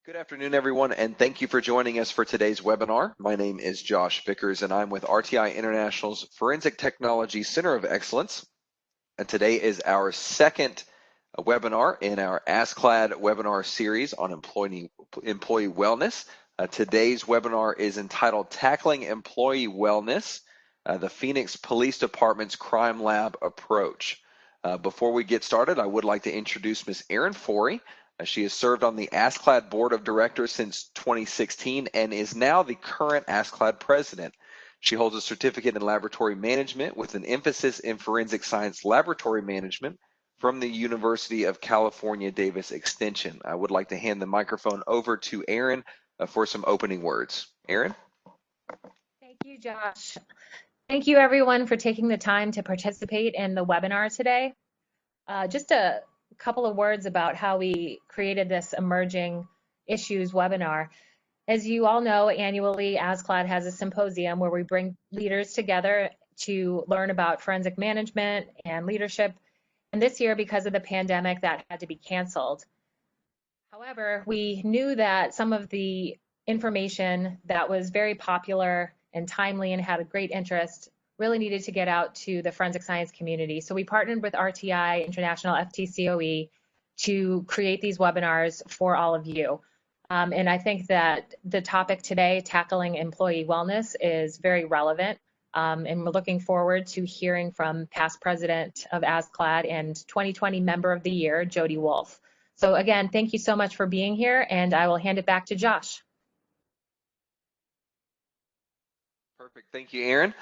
Good afternoon, everyone, and thank you for joining us for today's webinar. My name is Josh Vickers, and I'm with RTI International's Forensic Technology Center of Excellence. And today is our second webinar in our ASCLD webinar series on employee wellness. Today's webinar is entitled Tackling Employee Wellness, the Phoenix Police Department's Crime Lab Approach. Before we get started, I would like to introduce Ms. Erin Forey. She has served on the ASCLD Board of Directors since 2016 and is now the current ASCLD president. She holds a certificate in laboratory management with an emphasis in forensic science laboratory management from the University of California, Davis Extension. I would like to hand the microphone over to Erin for some opening words. Erin? Thank you, Josh. Thank you, everyone, for taking the time to participate in the webinar today. Just a couple of words about how we created this emerging issues webinar. As you all know, annually ASCLD has a symposium where we bring leaders together to learn about forensic management and leadership. And this year, because of the pandemic, that had to be canceled. However, we knew that some of the information that was very popular and timely and had a great interest really needed to get out to the forensic science community. So we partnered with RTI International FTCOE to create these webinars for all of you. And I think that the topic today, tackling employee wellness, is very relevant. And we're looking forward to hearing from past president of ASCLD and 2020 Member of the Year, Jody Wolf. So again, thank you so much for being here, and I will hand it back to Josh. Perfect. Thank you, Erin.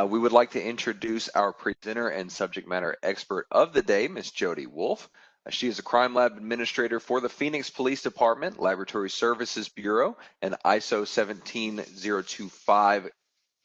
We would like to introduce our presenter and subject matter expert of the day, Ms. Jody Wolf. She is a crime lab administrator for the Phoenix Police Department, Laboratory Services Bureau, an ISO 17025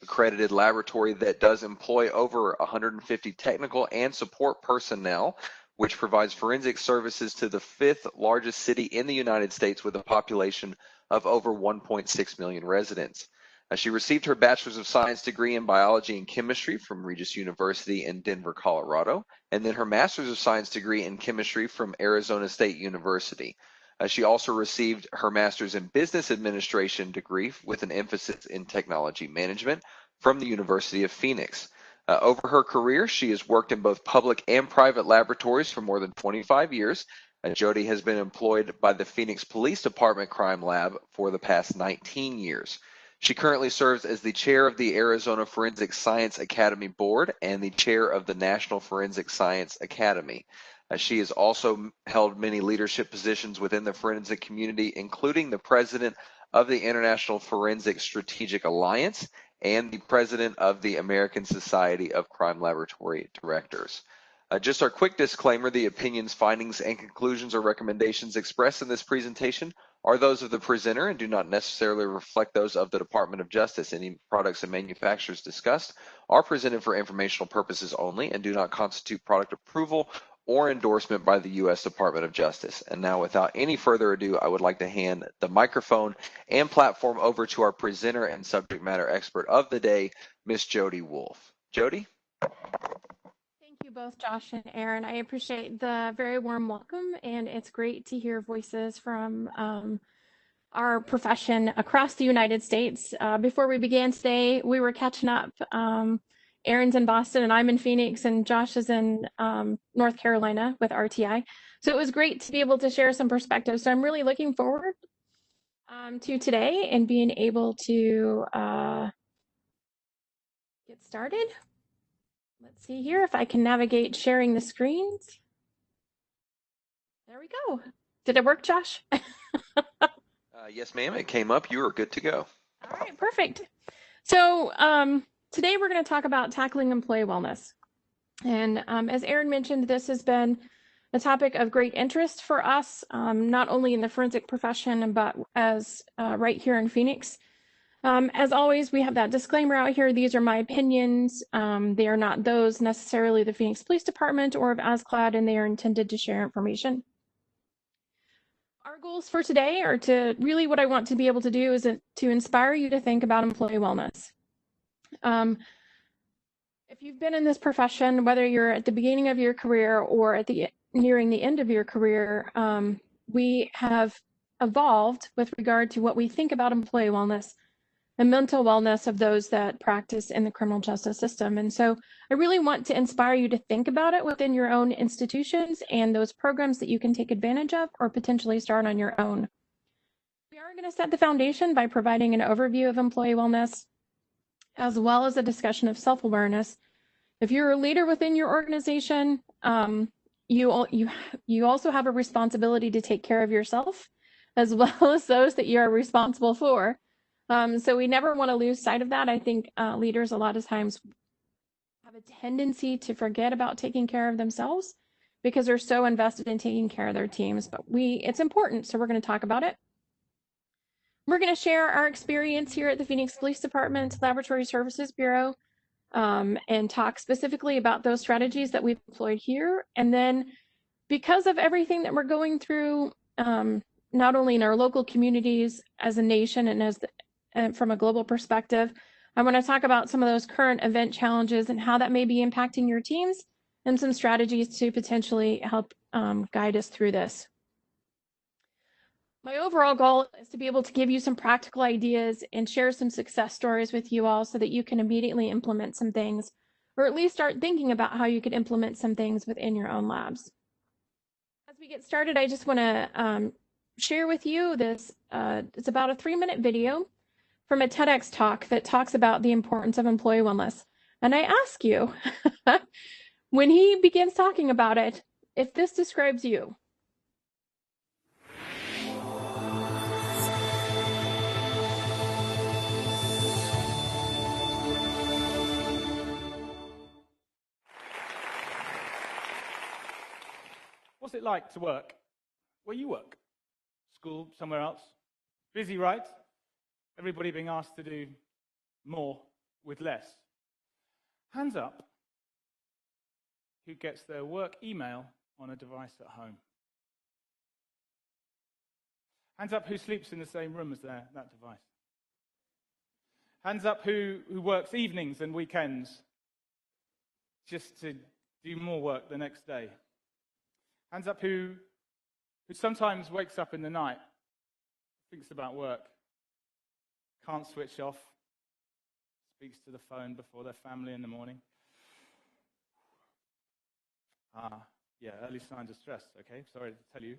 accredited laboratory that does employ over 150 technical and support personnel, which provides forensic services to the fifth largest city in the United States with a population of over 1.6 million residents. She received her Bachelor's of Science degree in Biology and Chemistry from Regis University in Denver, Colorado, and then her Master's of Science degree in Chemistry from Arizona State University. She also received her Master's in Business Administration degree with an emphasis in Technology Management from the University of Phoenix. Over her career, she has worked in both public and private laboratories for more than 25 years. Jody has been employed by the Phoenix Police Department Crime Lab for the past 19 years. She currently serves as the chair of the Arizona Forensic Science Academy Board and the chair of the National Forensic Science Academy. She has also held many leadership positions within the forensic community, including the president of the International Forensic Strategic Alliance and the president of the American Society of Crime Laboratory Directors. Just our quick disclaimer, the opinions, findings, and conclusions or recommendations expressed in this presentation are those of the presenter and do not necessarily reflect those of the Department of Justice. Any products and manufacturers discussed are presented for informational purposes only and do not constitute product approval or endorsement by the U.S. Department of Justice. And now, without any further ado, I would like to hand the microphone and platform over to our presenter and subject matter expert of the day, Ms. Jody Wolf. Jody? Thank you both, Josh and Erin. I appreciate the very warm welcome, and it's great to hear voices from our profession across the United States. Before we began today, we were catching up. Erin's in Boston, and I'm in Phoenix, and Josh is in North Carolina with RTI. So it was great to be able to share some perspectives. So I'm really looking forward to today and being able to get started. Let's see here if I can navigate sharing the screens. There we go. Did it work, Josh? Yes, ma'am. It came up. You are good to go. All right, perfect. So today we're going to talk about tackling employee wellness. And as Erin mentioned, this has been a topic of great interest for us, not only in the forensic profession, but as right here in Phoenix. As always, we have that disclaimer out here. These are my opinions. They are not those necessarily the Phoenix Police Department or of ASCLD, and they are intended to share information. Our goals for today are to really what I want to be able to do is to inspire you to think about employee wellness. If you've been in this profession, whether you're at the beginning of your career or at the nearing the end of your career, we have evolved with regard to what we think about employee wellness and mental wellness of those that practice in the criminal justice system. And so I really want to inspire you to think about it within your own institutions and those programs that you can take advantage of or potentially start on your own. We are going to set the foundation by providing an overview of employee wellness, as well as a discussion of self-awareness. If you're a leader within your organization, you also have a responsibility to take care of yourself, as well as those that you are responsible for. So we never want to lose sight of that. I think leaders a lot of times have a tendency to forget about taking care of themselves because they're so invested in taking care of their teams. But it's important, so we're going to talk about it. We're going to share our experience here at the Phoenix Police Department Laboratory Services Bureau and talk specifically about those strategies that we've employed here. And then because of everything that we're going through, not only in our local communities as a nation and from a global perspective, I want to talk about some of those current event challenges and how that may be impacting your teams and some strategies to potentially help guide us through this. My overall goal is to be able to give you some practical ideas and share some success stories with you all so that you can immediately implement some things, or at least start thinking about how you could implement some things within your own labs. As we get started, I just want to share with you this, it's about a 3-minute video from a TEDx talk that talks about the importance of employee wellness. And I ask you, when he begins talking about it, if this describes you. What's it like to work where you work? School, somewhere else? Busy, right? Everybody being asked to do more with less. Hands up who gets their work email on a device at home. Hands up who sleeps in the same room as that device. Hands up who works evenings and weekends just to do more work the next day. Hands up who sometimes wakes up in the night, thinks about work, can't switch off, speaks to the phone before their family in the morning. Yeah, early signs of stress, okay, sorry to tell you.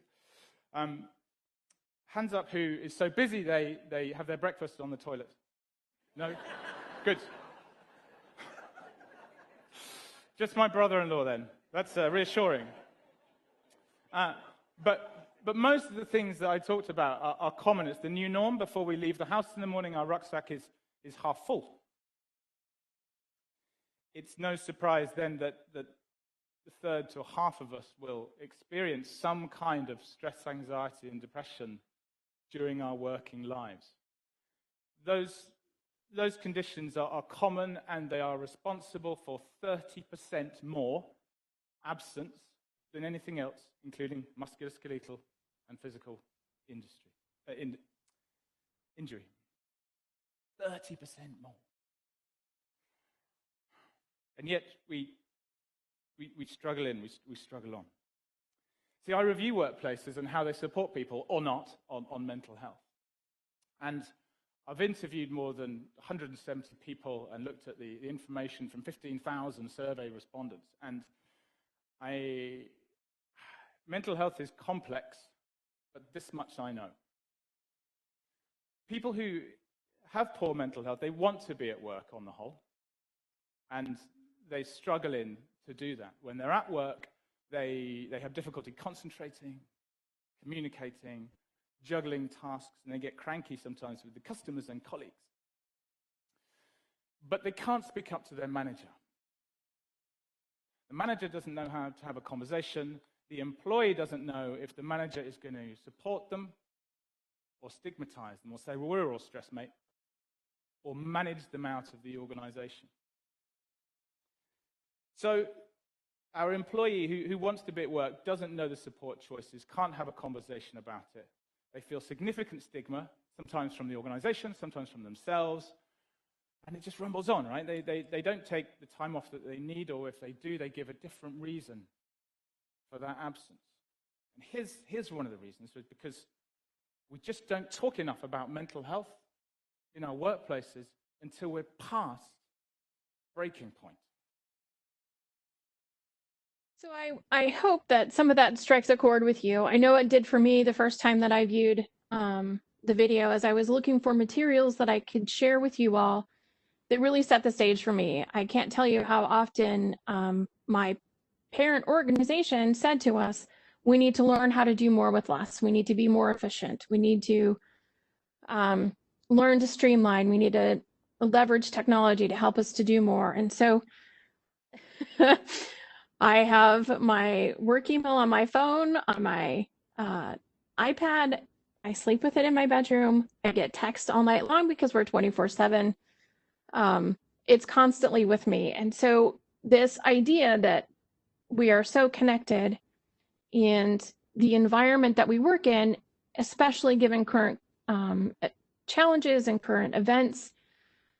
Hands up who is so busy they have their breakfast on the toilet. No? Good. Just my brother-in-law then. That's reassuring. But most of the things that I talked about are common. It's the new norm. Before we leave the house in the morning, our rucksack is half full. It's no surprise then that a third to a half of us will experience some kind of stress, anxiety, and depression during our working lives. Those conditions are common, and they are responsible for 30% more absence than anything else, including musculoskeletal and physical injury. 30% more. And yet we struggle we struggle on. See, I review workplaces and how they support people or not on mental health. And I've interviewed more than 170 people and looked at the information from 15,000 survey respondents. And mental health is complex, but this much I know. People who have poor mental health, they want to be at work on the whole, and they struggle to do that. When they're at work, they have difficulty concentrating, communicating, juggling tasks, and they get cranky sometimes with the customers and colleagues. But they can't speak up to their manager. The manager doesn't know how to have a conversation. The employee doesn't know if the manager is going to support them or stigmatize them or say, well, we're all stressed, mate, or manage them out of the organization. So our employee who wants to be at work doesn't know the support choices, can't have a conversation about it. They feel significant stigma, sometimes from the organization, sometimes from themselves, and it just rumbles on, right? They don't take the time off that they need, or if they do, they give a different reason for that absence. And here's one of the reasons, because We just don't talk enough about mental health in our workplaces until we're past breaking point. So I hope that some of that strikes a chord with you. I know it did for me the first time that I viewed the video, as I was looking for materials that I could share with you all that really set the stage for me. I can't tell you how often my parent organization said to us, we need to learn how to do more with less. We need to be more efficient. We need to learn to streamline. We need to leverage technology to help us to do more. And so I have my work email on my phone, on my iPad. I sleep with it in my bedroom. I get text all night long because we're 24/7. It's constantly with me. And so this idea that we are so connected, and the environment that we work in, especially given current challenges and current events,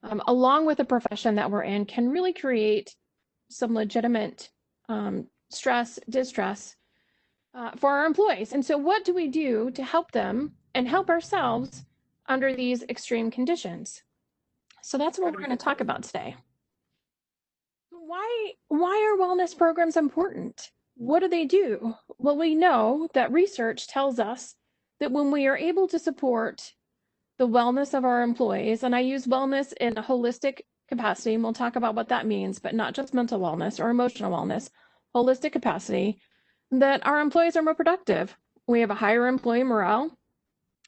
along with the profession that we're in, can really create some legitimate stress, distress for our employees. And so what do we do to help them and help ourselves under these extreme conditions? So that's what we're going to talk about today. Why are wellness programs important? What do they do? Well, we know that research tells us that when we are able to support the wellness of our employees, and I use wellness in a holistic capacity, and we'll talk about what that means, but not just mental wellness or emotional wellness, holistic capacity, that our employees are more productive. We have a higher employee morale.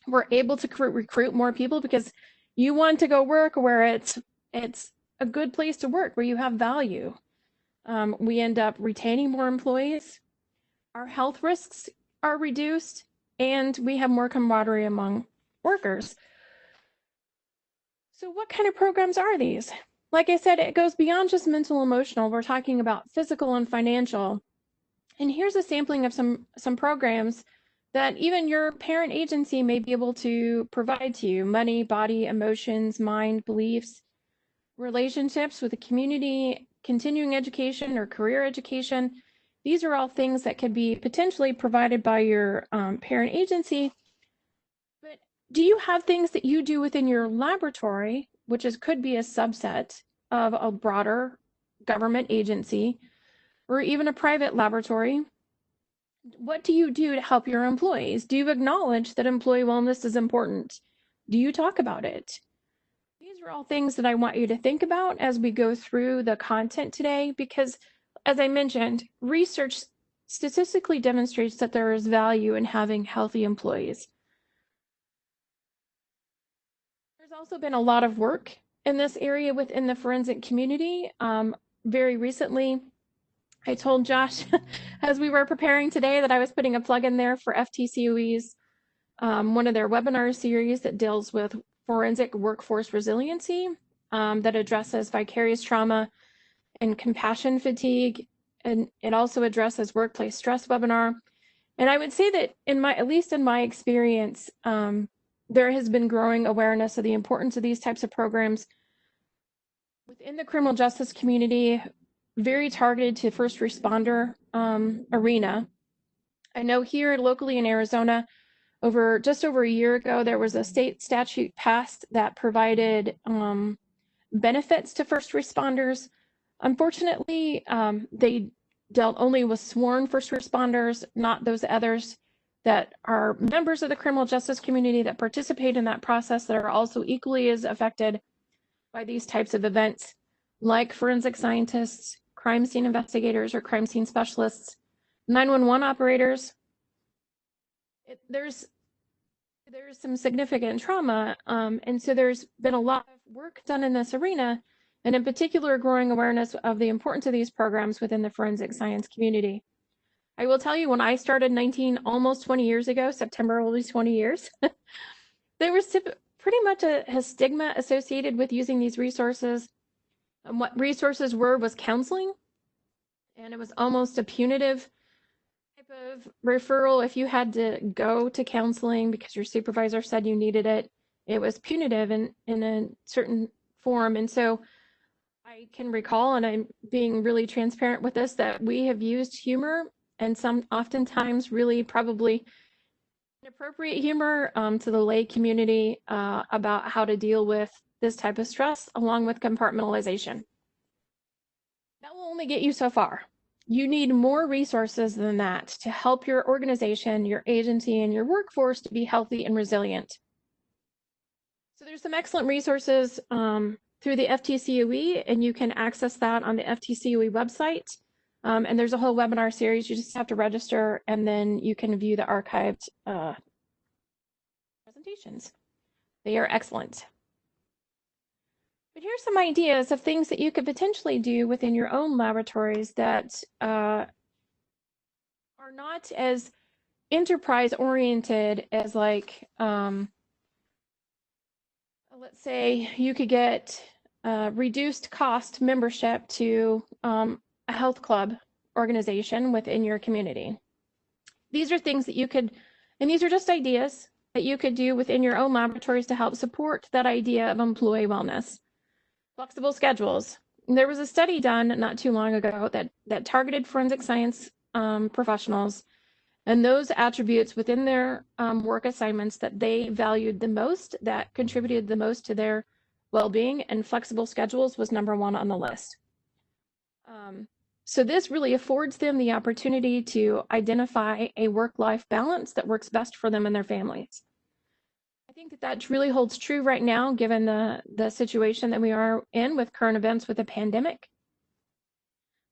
We're able to recruit more people because you want to go work where it's a good place to work, where you have value. We end up retaining more employees. Our health risks are reduced, and we have more camaraderie among workers. So what kind of programs are these? Like I said, it goes beyond just mental, emotional. We're talking about physical and financial. And here's a sampling of some programs that even your parent agency may be able to provide to you: money, body, emotions, mind, beliefs, relationships with the community, continuing education or career education. These are all things that could be potentially provided by your parent agency. But do you have things that you do within your laboratory, which could be a subset of a broader government agency or even a private laboratory? What do you do to help your employees? Do you acknowledge that employee wellness is important? Do you talk about it? These are all things that I want you to think about as we go through the content today, because as I mentioned, research statistically demonstrates that there is value in having healthy employees. There's also been a lot of work in this area within the forensic community. Very recently, I told Josh as we were preparing today that I was putting a plug in there for FTCOE's one of their webinar series that deals with forensic workforce resiliency, that addresses vicarious trauma and compassion fatigue, and it also addresses workplace stress webinar. And I would say that at least in my experience, there has been growing awareness of the importance of these types of programs within the criminal justice community, very targeted to first responder arena. I know here locally in Arizona, just over a year ago, there was a state statute passed that provided benefits to first responders. Unfortunately, they dealt only with sworn first responders, not those others that are members of the criminal justice community that participate in that process, that are also equally as affected by these types of events, like forensic scientists, crime scene investigators or crime scene specialists, 911 operators. There's some significant trauma, and so there's been a lot of work done in this arena, and in particular, growing awareness of the importance of these programs within the forensic science community. I will tell you, when I started almost 20 years ago, September will be 20 years, there was pretty much a stigma associated with using these resources. And what resources was counseling, and it was almost a punitive type of referral. If you had to go to counseling because your supervisor said you needed it, it was punitive in a certain form. And so I can recall, and I'm being really transparent with this, that we have used humor and oftentimes really probably appropriate humor to the lay community about how to deal with this type of stress, along with compartmentalization. That will only get you so far. You need more resources than that to help your organization, your agency, and your workforce to be healthy and resilient. So there's some excellent resources through the FTCOE, and you can access that on the FTCOE website. And there's a whole webinar series. You just have to register, and then you can view the archived presentations. They are excellent. But here's some ideas of things that you could potentially do within your own laboratories that are not as enterprise oriented as, like, let's say you could get reduced cost membership to a health club organization within your community. These are things that you could, and these are just ideas that you could do within your own laboratories to help support that idea of employee wellness. Flexible schedules. There was a study done not too long ago that targeted forensic science professionals and those attributes within their work assignments that they valued the most, that contributed the most to their well-being, and flexible schedules was #1 on the list. So this really affords them the opportunity to identify a work-life balance that works best for them and their families. I think that really holds true right now, given the situation that we are in with current events with the pandemic.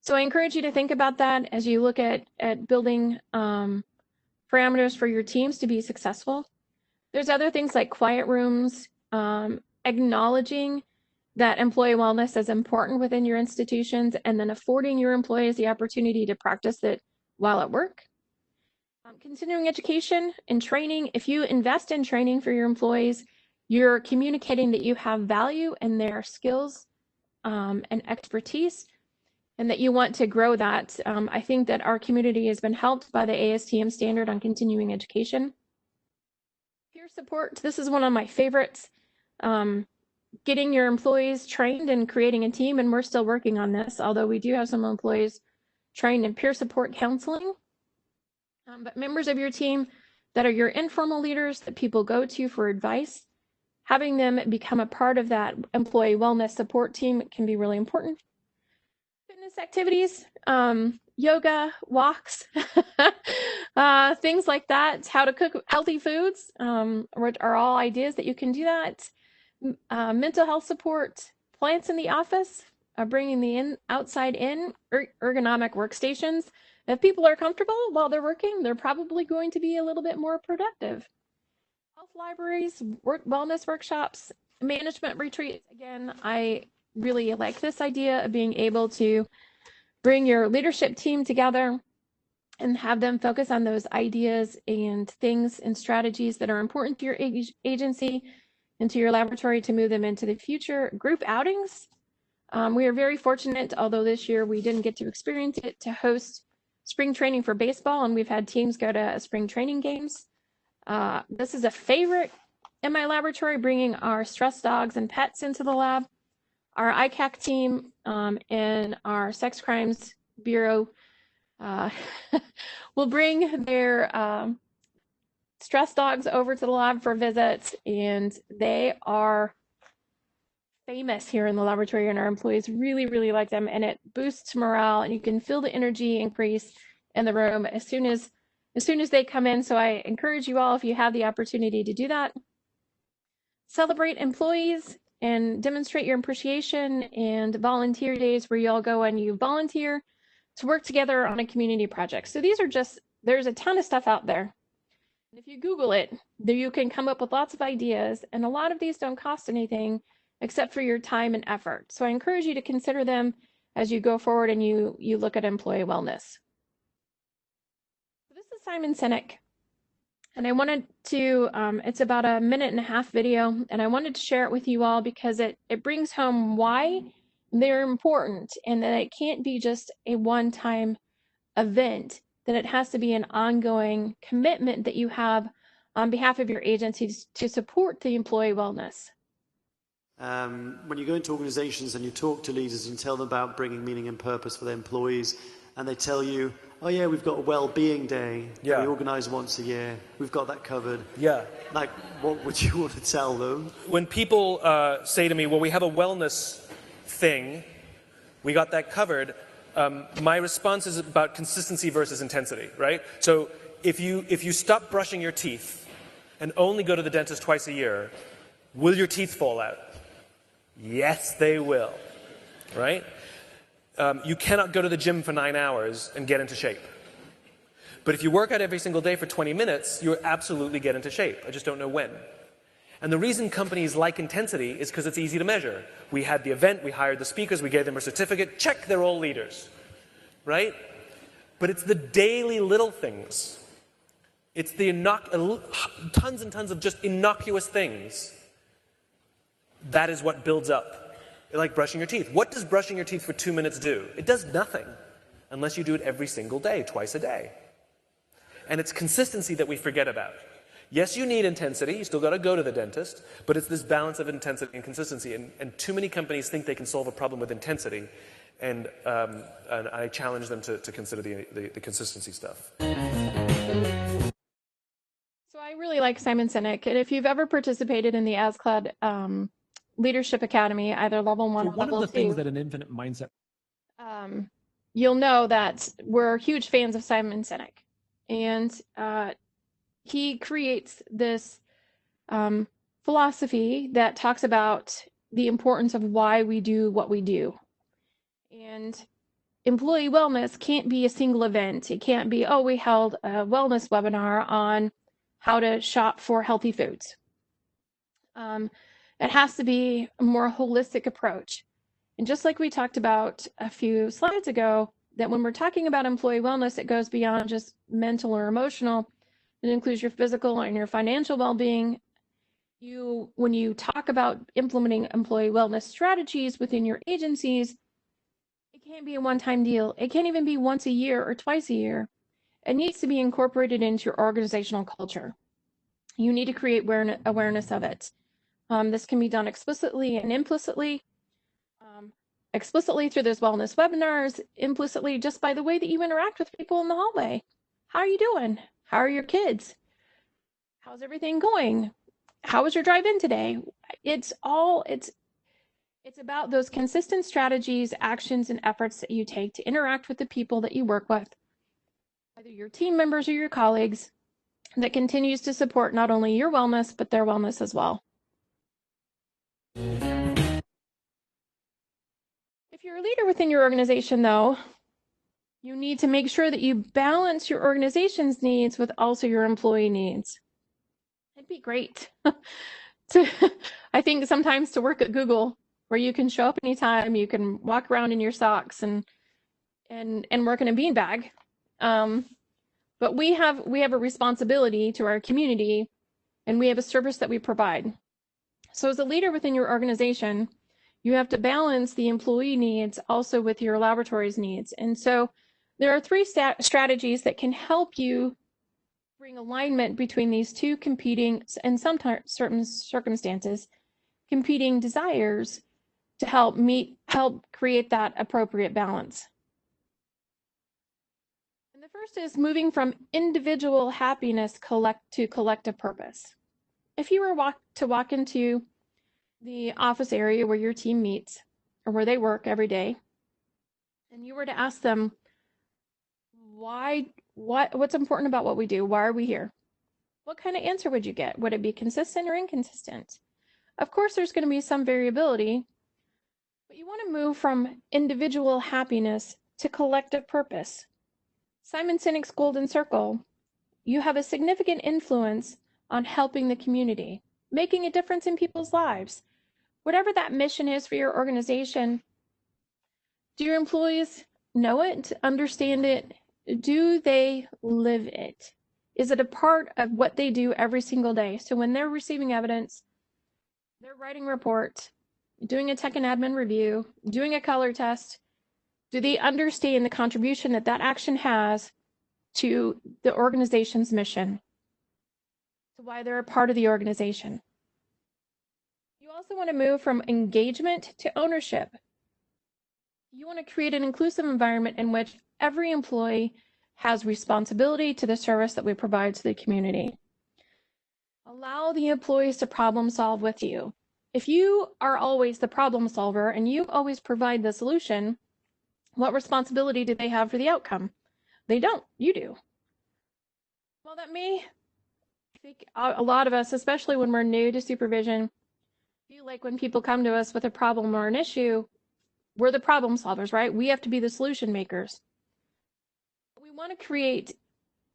So I encourage you to think about that as you look at building parameters for your teams to be successful. There's other things like quiet rooms, acknowledging that employee wellness is important within your institutions, and then affording your employees the opportunity to practice it while at work. Continuing education and training. If you invest in training for your employees, you're communicating that you have value in their skills and expertise, and that you want to grow that. I think that our community has been helped by the ASTM standard on continuing education. Peer support. This is one of my favorites. Getting your employees trained and creating a team, and we're still working on this, although we do have some employees trained in peer support counseling. But members of your team that are your informal leaders that people go to for advice, having them become a part of that employee wellness support team can be really important. Fitness activities, yoga, walks, things like that, how to cook healthy foods are all ideas that you can do that. Mental health support, plants in the office, bringing the outside in, ergonomic workstations. If people are comfortable while they're working, they're probably going to be a little bit more productive. Health libraries, wellness workshops, management retreats. Again, I really like this idea of being able to bring your leadership team together and have them focus on those ideas and things and strategies that are important to your agency and to your laboratory to move them into the future. Group outings. We are very fortunate, although this year we didn't get to experience it, to host spring training for baseball, and we've had teams go to spring training games. This is a favorite in my laboratory, bringing our stress dogs and pets into the lab. Our ICAC team and our Sex Crimes Bureau will bring their stress dogs over to the lab for visits, and they are famous here in the laboratory, and our employees really, really like them, and it boosts morale, and you can feel the energy increase in the room as soon as they come in. So I encourage you all, if you have the opportunity to do that, celebrate employees and demonstrate your appreciation, and volunteer days where you all go and you volunteer to work together on a community project. So these are just, there's a ton of stuff out there. If you Google it, there you can come up with lots of ideas, and a lot of these don't cost anything except for your time and effort. So I encourage you to consider them as you go forward and you look at employee wellness. So this is Simon Sinek, and I wanted to, it's about a 1.5-minute video, and I wanted to share it with you all because it brings home why they're important, and that it can't be just a one-time event, that it has to be an ongoing commitment that you have on behalf of your agencies to support the employee wellness. When you go into organizations and you talk to leaders and tell them about bringing meaning and purpose for their employees, and they tell you, oh yeah, we've got a well-being day Yeah. that we organise once a year. We've got that covered. Yeah. Like, what would you want to tell them? When people say to me, well, we have a wellness thing, we got that covered, my response is about consistency versus intensity, right? So if you stop brushing your teeth and only go to the dentist twice a year, will your teeth fall out? Yes, they will, right? You cannot go to the gym for 9 hours and get into shape. But if you work out every single day for 20 minutes, you'll absolutely get into shape. I just don't know when. And the reason companies like intensity is because it's easy to measure. We had the event, we hired the speakers, we gave them a certificate, check, they're all leaders, right? But it's the daily little things. It's the tons and tons of just innocuous things. That is what builds up. Like brushing your teeth. What does brushing your teeth for 2 minutes do? It does nothing unless you do it every single day, twice a day. And it's consistency that we forget about. Yes, you need intensity. You still got to go to the dentist. But it's this balance of intensity and consistency. And too many companies think they can solve a problem with intensity. And I challenge them to consider the consistency stuff. So I really like Simon Sinek. And if you've ever participated in the ASCLD Leadership Academy, either level 1 or one level of the 2, things that an infinite mindset, you'll know that we're huge fans of Simon Sinek. And he creates this philosophy that talks about the importance of why we do what we do. And employee wellness can't be a single event. It can't be, oh, we held a wellness webinar on how to shop for healthy foods. It has to be a more holistic approach. And just like we talked about a few slides ago, that when we're talking about employee wellness, it goes beyond just mental or emotional. It includes your physical and your financial well-being. When you talk about implementing employee wellness strategies within your agencies, it can't be a one-time deal. It can't even be once a year or twice a year. It needs to be incorporated into your organizational culture. You need to create awareness of it. This can be done explicitly and implicitly. Explicitly through those wellness webinars, implicitly just by the way that you interact with people in the hallway. How are you doing? How are your kids? How's everything going? How was your drive-in today? It's about those consistent strategies, actions, and efforts that you take to interact with the people that you work with, either your team members or your colleagues, that continues to support not only your wellness, but their wellness as well. If you're a leader within your organization, though, you need to make sure that you balance your organization's needs with also your employee needs. It'd be great I think sometimes to work at Google, where you can show up anytime, you can walk around in your socks and work in a beanbag. But we have a responsibility to our community, and we have a service that we provide. So as a leader within your organization, you have to balance the employee needs also with your laboratory's needs. And so there are 3 strategies that can help you bring alignment between these two competing, and sometimes certain circumstances, competing desires to help create that appropriate balance. And the first is moving from individual happiness to collective purpose. If you were to walk into the office area where your team meets or where they work every day, and you were to ask them, what's important about what we do? Why are we here? What kind of answer would you get? Would it be consistent or inconsistent? Of course, there's going to be some variability, but you want to move from individual happiness to collective purpose. Simon Sinek's Golden Circle, you have a significant influence on helping the community, making a difference in people's lives. Whatever that mission is for your organization, do your employees know it, understand it? Do they live it? Is it a part of what they do every single day? So when they're receiving evidence, they're writing reports, doing a tech and admin review, doing a color test, do they understand the contribution that that action has to the organization's mission, to why they're a part of the organization? You also want to move from engagement to ownership. You want to create an inclusive environment in which every employee has responsibility to the service that we provide to the community. Allow the employees to problem solve with you. If you are always the problem solver and you always provide the solution, what responsibility do they have for the outcome? They don't. You do. Well, that may, I think a lot of us, especially when we're new to supervision, feel like when people come to us with a problem or an issue, we're the problem solvers, right? We have to be the solution makers. We want to create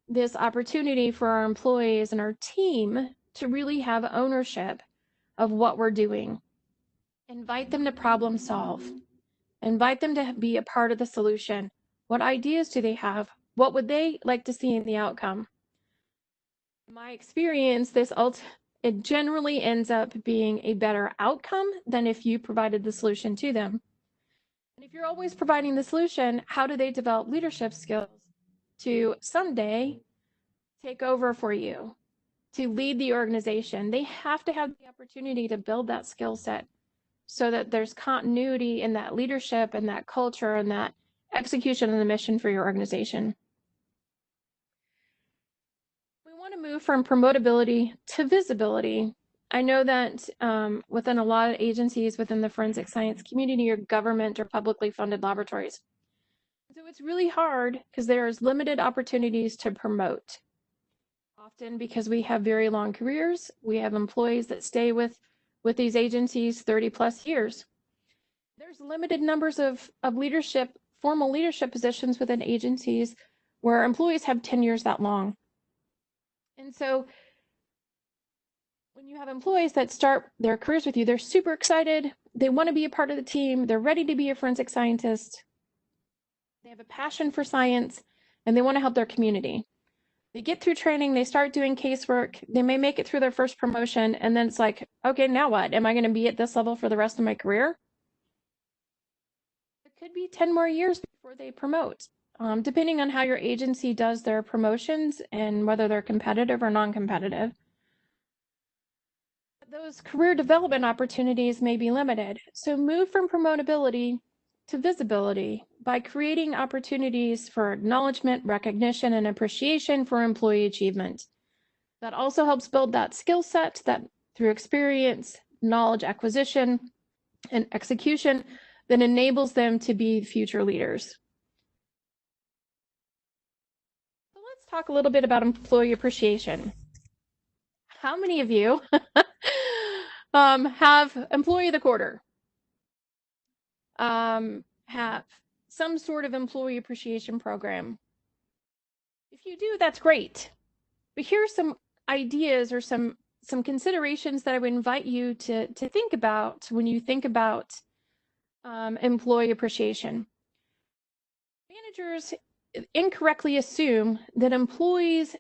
this opportunity for our employees and our team to really have ownership of what we're doing. Invite them to problem solve. Invite them to be a part of the solution. What ideas do they have? What would they like to see in the outcome? In my experience, it generally ends up being a better outcome than if you provided the solution to them. And if you're always providing the solution, how do they develop leadership skills to someday take over for you, to lead the organization? They have to have the opportunity to build that skill set so that there's continuity in that leadership and that culture and that execution of the mission for your organization. We want to move from promotability to visibility. I know that within a lot of agencies within the forensic science community or government or publicly funded laboratories. So it's really hard because there's limited opportunities to promote. Often because we have very long careers, we have employees that stay with these agencies 30 plus years. There's limited numbers of leadership, formal leadership positions within agencies where employees have tenures that long. And so when you have employees that start their careers with you, they're super excited. They want to be a part of the team. They're ready to be a forensic scientist. They have a passion for science and they want to help their community. They get through training, they start doing casework, they may make it through their first promotion, and then it's like, okay, now what? Am I going to be at this level for the rest of my career? It could be 10 more years before they promote, depending on how your agency does their promotions and whether they're competitive or non-competitive. Those career development opportunities may be limited. So move from promotability to visibility by creating opportunities for acknowledgement, recognition, and appreciation for employee achievement. That also helps build that skill set that through experience, knowledge acquisition, and execution that enables them to be future leaders. So let's talk a little bit about employee appreciation. How many of you have Employee of the Quarter? Have some sort of employee appreciation program? If you do, that's great. But here are some ideas or some considerations that I would invite you to think about when you think about employee appreciation. Managers incorrectly assume that employees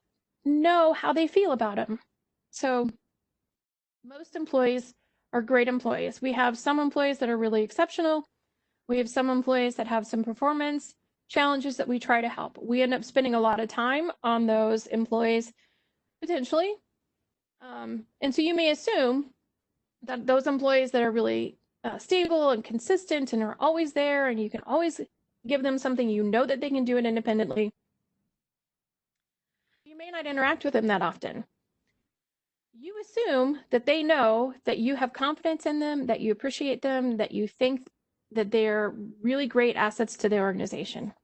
know how they feel about them. So most employees are great employees. We have some employees that are really exceptional. We have some employees that have some performance challenges that we try to help. We end up spending a lot of time on those employees potentially. And so you may assume that those employees that are really stable and consistent and are always there and you can always give them something, you know that they can do it independently. You may not interact with them that often. You assume that they know that you have confidence in them, that you appreciate them, that you think that they're really great assets to the organization.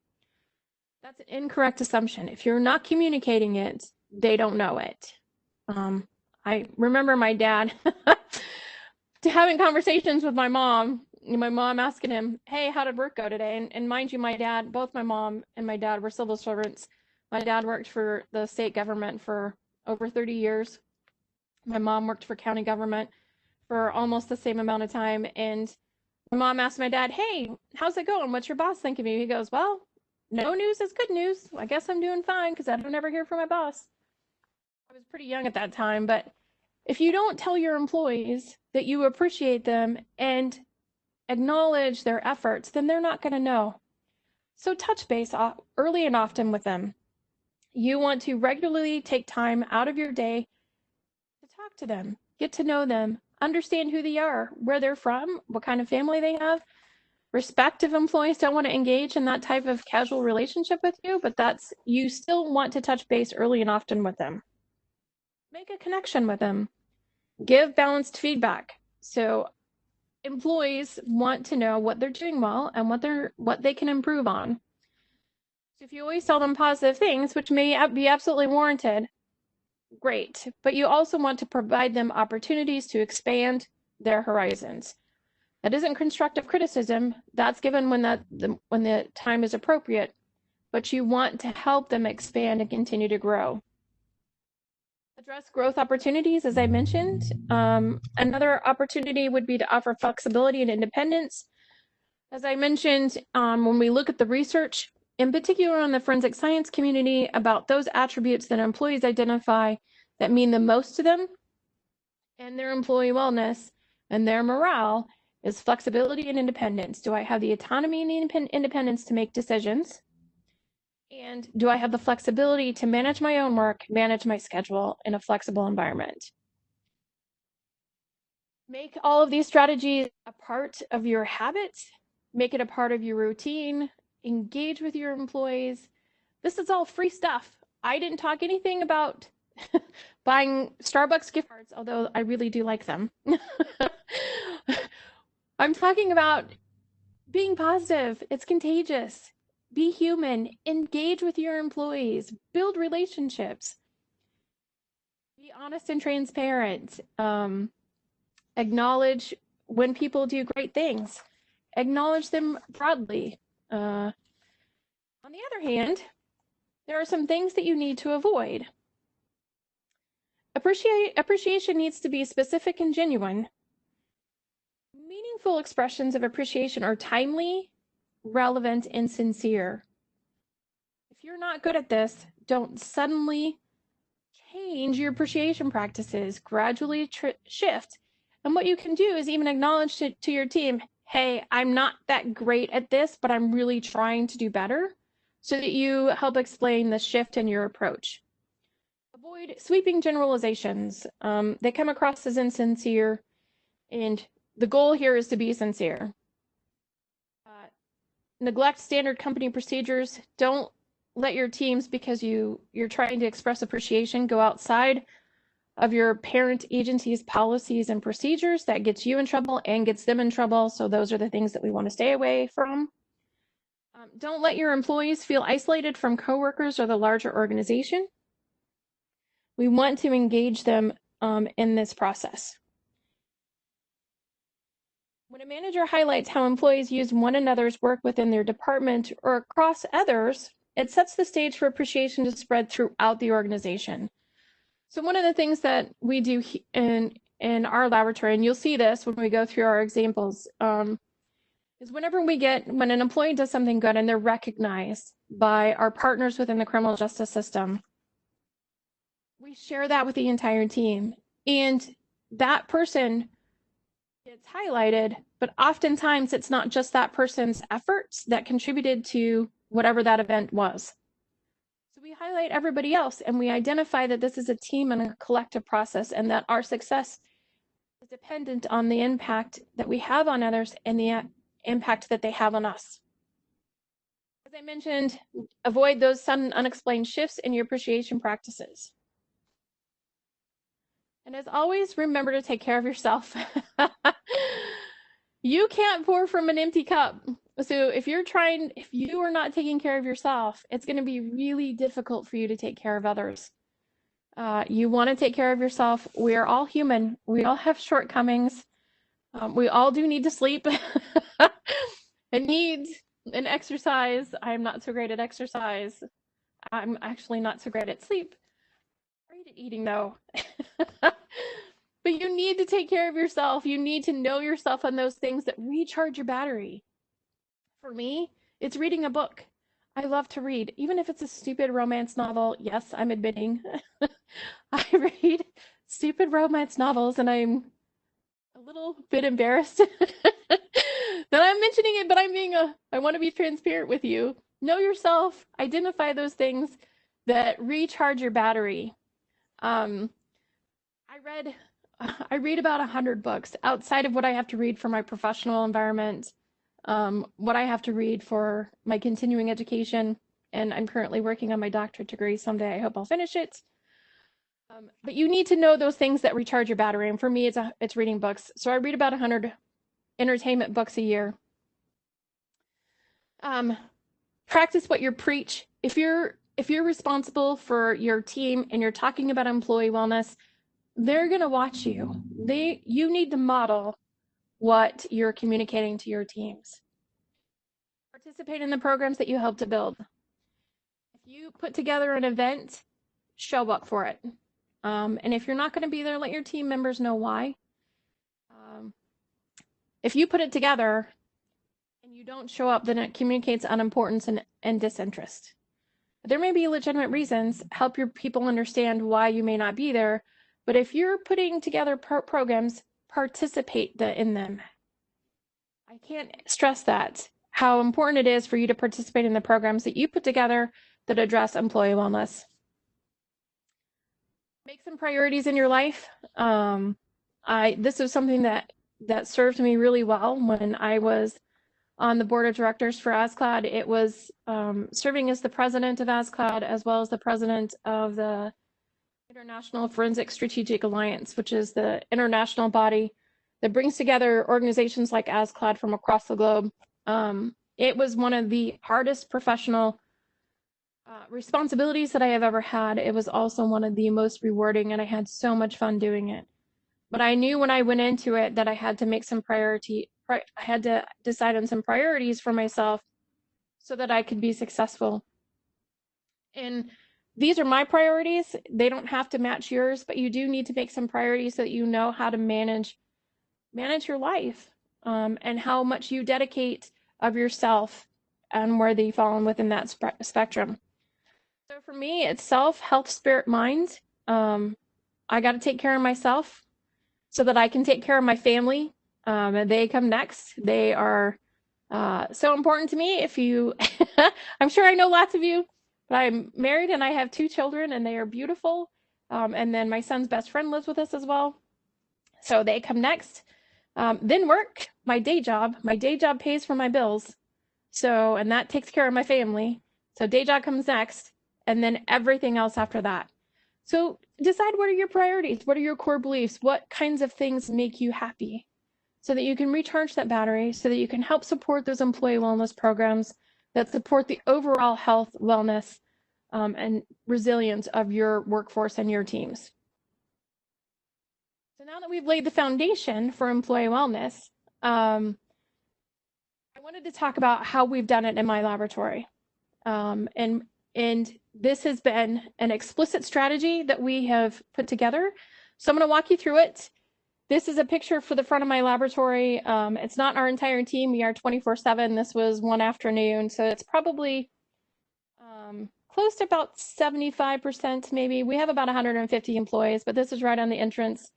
That's an incorrect assumption. If you're not communicating it, they don't know it. I remember my dad having conversations with my mom asking him, hey, how did work go today? And mind you, both my mom and my dad were civil servants. My dad worked for the state government for over 30 years. My mom worked for county government for almost the same amount of time. And my mom asked my dad, hey, how's it going? What's your boss think of you? He goes, well, no news is good news. I guess I'm doing fine because I don't ever hear from my boss. I was pretty young at that time, but if you don't tell your employees that you appreciate them and acknowledge their efforts, then they're not going to know. So touch base early and often with them. You want to regularly take time out of your day to talk to them, get to know them, understand who they are, where they're from, what kind of family they have. respect if employees don't want to engage in that type of casual relationship with you, but you still want to touch base early and often with them. Make a connection with them. Give balanced feedback. So employees want to know what they're doing well and what they can improve on. So if you always tell them positive things, which may be absolutely warranted, great. But you also want to provide them opportunities to expand their horizons. That isn't constructive criticism. That's given when the time is appropriate. But you want to help them expand and continue to grow. Address growth opportunities, as I mentioned. Another opportunity would be to offer flexibility and independence. As I mentioned, when we look at the research, in particular on the forensic science community, about those attributes that employees identify that mean the most to them and their employee wellness and their morale is flexibility and independence. Do I have the autonomy and independence to make decisions? And do I have the flexibility to manage my own work, manage my schedule in a flexible environment? Make all of these strategies a part of your habits. Make it a part of your routine. Engage with your employees. This is all free stuff. I didn't talk anything about buying Starbucks gift cards, although I really do like them. I'm talking about being positive. It's contagious. Be human. Engage with your employees. Build relationships. Be honest and transparent. Acknowledge when people do great things. Acknowledge them broadly. On the other hand, there are some things that you need to avoid. Appreciation needs to be specific and genuine. Meaningful expressions of appreciation are timely, relevant, and sincere. If you're not good at this, don't suddenly change your appreciation practices. Gradually shift. And what you can do is even acknowledge to your team, hey, I'm not that great at this, but I'm really trying to do better, so that you help explain the shift in your approach. Avoid sweeping generalizations. They come across as insincere, and the goal here is to be sincere. Neglect standard company procedures. Don't let your teams, because you're trying to express appreciation, go outside of your parent agency's policies and procedures. That gets you in trouble and gets them in trouble. So those are the things that we want to stay away from. Don't let your employees feel isolated from coworkers or the larger organization. We want to engage them in this process. When a manager highlights how employees use one another's work within their department or across others, it sets the stage for appreciation to spread throughout the organization. So one of the things that we do in our laboratory, and you'll see this when we go through our examples, is when an employee does something good and they're recognized by our partners within the criminal justice system, we share that with the entire team. And that person gets highlighted, but oftentimes it's not just that person's efforts that contributed to whatever that event was. So we highlight everybody else, and we identify that this is a team and a collective process, and that our success is dependent on the impact that we have on others and the impact that they have on us. As I mentioned, avoid those sudden unexplained shifts in your appreciation practices. And as always, remember to take care of yourself. You can't pour from an empty cup. So if you are not taking care of yourself, it's going to be really difficult for you to take care of others. You want to take care of yourself. We are all human. We all have shortcomings. We all do need to sleep and need an exercise. I'm not so great at exercise. I'm actually not so great at sleep. Great at eating though. But you need to take care of yourself. You need to know yourself on those things that recharge your battery. For me, it's reading a book. I love to read, even if it's a stupid romance novel. Yes, I'm admitting I read stupid romance novels, and I'm a little bit embarrassed that I'm mentioning it, but I want to be transparent with you. Know yourself, identify those things that recharge your battery. I read about 100 books outside of what I have to read for my professional environment. what I have to read for my continuing education, and I'm currently working on my doctorate degree. Someday I hope I'll finish it. But you need to know those things that recharge your battery. And for me, it's reading books. So I read about 100 entertainment books a year. Practice what you preach. If you're responsible for your team and you're talking about employee wellness, they're going to watch you. You need to model what you're communicating to your teams. Participate in the programs that you help to build. If you put together an event, show up for it. And if you're not going to be there, let your team members know why. If you put it together and you don't show up, then it communicates unimportance and disinterest. There may be legitimate reasons. Help your people understand why you may not be there. But if you're putting together programs, participate in them. I can't stress that, how important it is for you to participate in the programs that you put together that address employee wellness. Make some priorities in your life. This is something that served me really well when I was on the board of directors for ASCLD. It was serving as the president of ASCLD as well as the president of the International Forensic Strategic Alliance, which is the international body that brings together organizations like ASCLD from across the globe. It was one of the hardest professional responsibilities that I have ever had. It was also one of the most rewarding, and I had so much fun doing it. But I knew when I went into it that I had to make some I had to decide on some priorities for myself so that I could be successful. And these are my priorities. They don't have to match yours, but you do need to make some priorities so that you know how to manage your life, and how much you dedicate of yourself and where they fall within that spectrum. So for me, it's self, health, spirit, mind. I got to take care of myself so that I can take care of my family. And they come next. They are so important to me. I'm sure I know lots of you, but I'm married and I have 2 children and they are beautiful. And then my son's best friend lives with us as well. So they come next. Then work, my day job. My day job pays for my bills. And that takes care of my family. So day job comes next, and then everything else after that. So decide, what are your priorities? What are your core beliefs? What kinds of things make you happy so that you can recharge that battery, so that you can help support those employee wellness programs that support the overall health, wellness, and resilience of your workforce and your teams. So now that we've laid the foundation for employee wellness, I wanted to talk about how we've done it in my laboratory. And this has been an explicit strategy that we have put together. So I'm going to walk you through it. This is a picture for the front of my laboratory. It's not our entire team. We are 24/7. This was one afternoon. So it's probably close to about 75% maybe. We have about 150 employees, but this is right on the entrance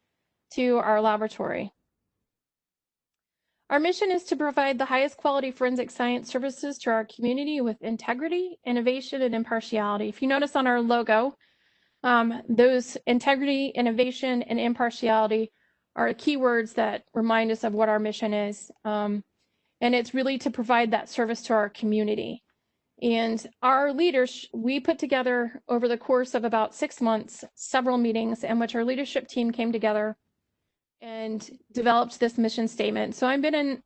to our laboratory. Our mission is to provide the highest quality forensic science services to our community with integrity, innovation, and impartiality. If you notice on our logo, those integrity, innovation, and impartiality are keywords that remind us of what our mission is. And it's really to provide that service to our community. And our leaders, we put together over the course of about 6 months, several meetings in which our leadership team came together and developed this mission statement. So I've been in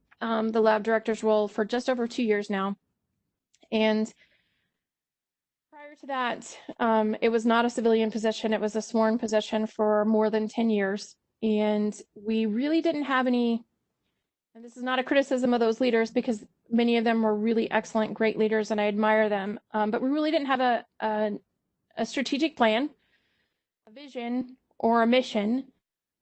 the lab director's role for just over 2 years now. And prior to that, it was not a civilian position. It was a sworn position for more than 10 years. And we really didn't have any, and this is not a criticism of those leaders because many of them were really excellent, great leaders, and I admire them. But we really didn't have a strategic plan, a vision, or a mission.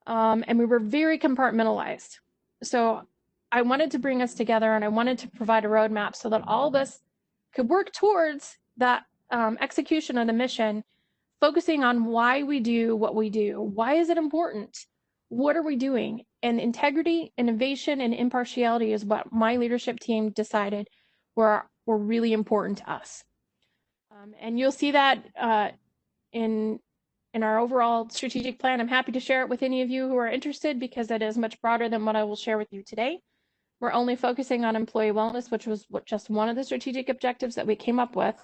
And we were very compartmentalized. So I wanted to bring us together and I wanted to provide a roadmap so that all of us could work towards that execution of the mission, focusing on why we do what we do. Why is it important? What are we doing? And integrity, innovation, and impartiality is what my leadership team decided were really important to us. And you'll see that in our overall strategic plan. I'm happy to share it with any of you who are interested because it is much broader than what I will share with you today. We're only focusing on employee wellness, which was just one of the strategic objectives that we came up with.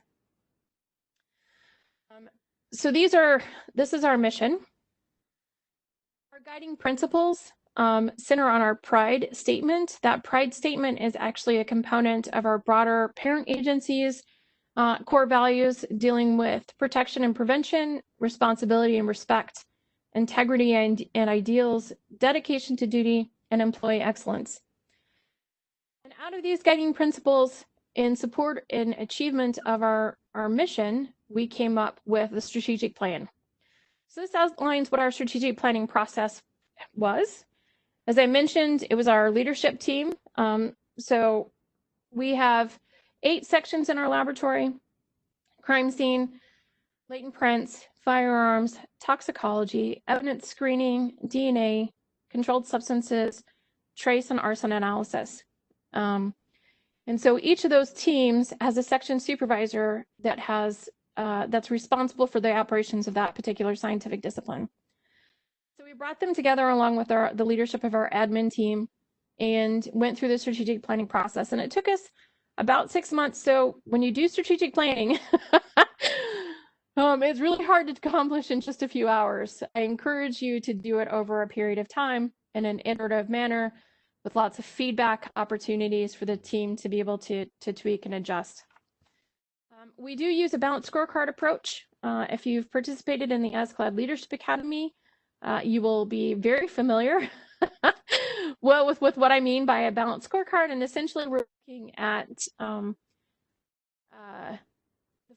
So this is our mission. Our guiding principles center on our pride statement. That pride statement is actually a component of our broader parent agency's core values dealing with protection and prevention, responsibility and respect, integrity and ideals, dedication to duty, and employee excellence. And out of these guiding principles, in support and achievement of our mission, we came up with the strategic plan. So this outlines what our strategic planning process was. As I mentioned, it was our leadership team. So we have 8 sections in our laboratory: crime scene, latent prints, firearms, toxicology, evidence screening, DNA, controlled substances, trace and arson analysis. And so each of those teams has a section supervisor that has that's responsible for the operations of that particular scientific discipline. So we brought them together along with the leadership of our admin team and went through the strategic planning process. And it took us about 6 months. So when you do strategic planning, it's really hard to accomplish in just a few hours. I encourage you to do it over a period of time in an iterative manner with lots of feedback opportunities for the team to be able to tweak and adjust. We do use a balanced scorecard approach. If you've participated in the ASCLD Leadership Academy, you will be very familiar well with what I mean by a balanced scorecard. And essentially, we're looking at the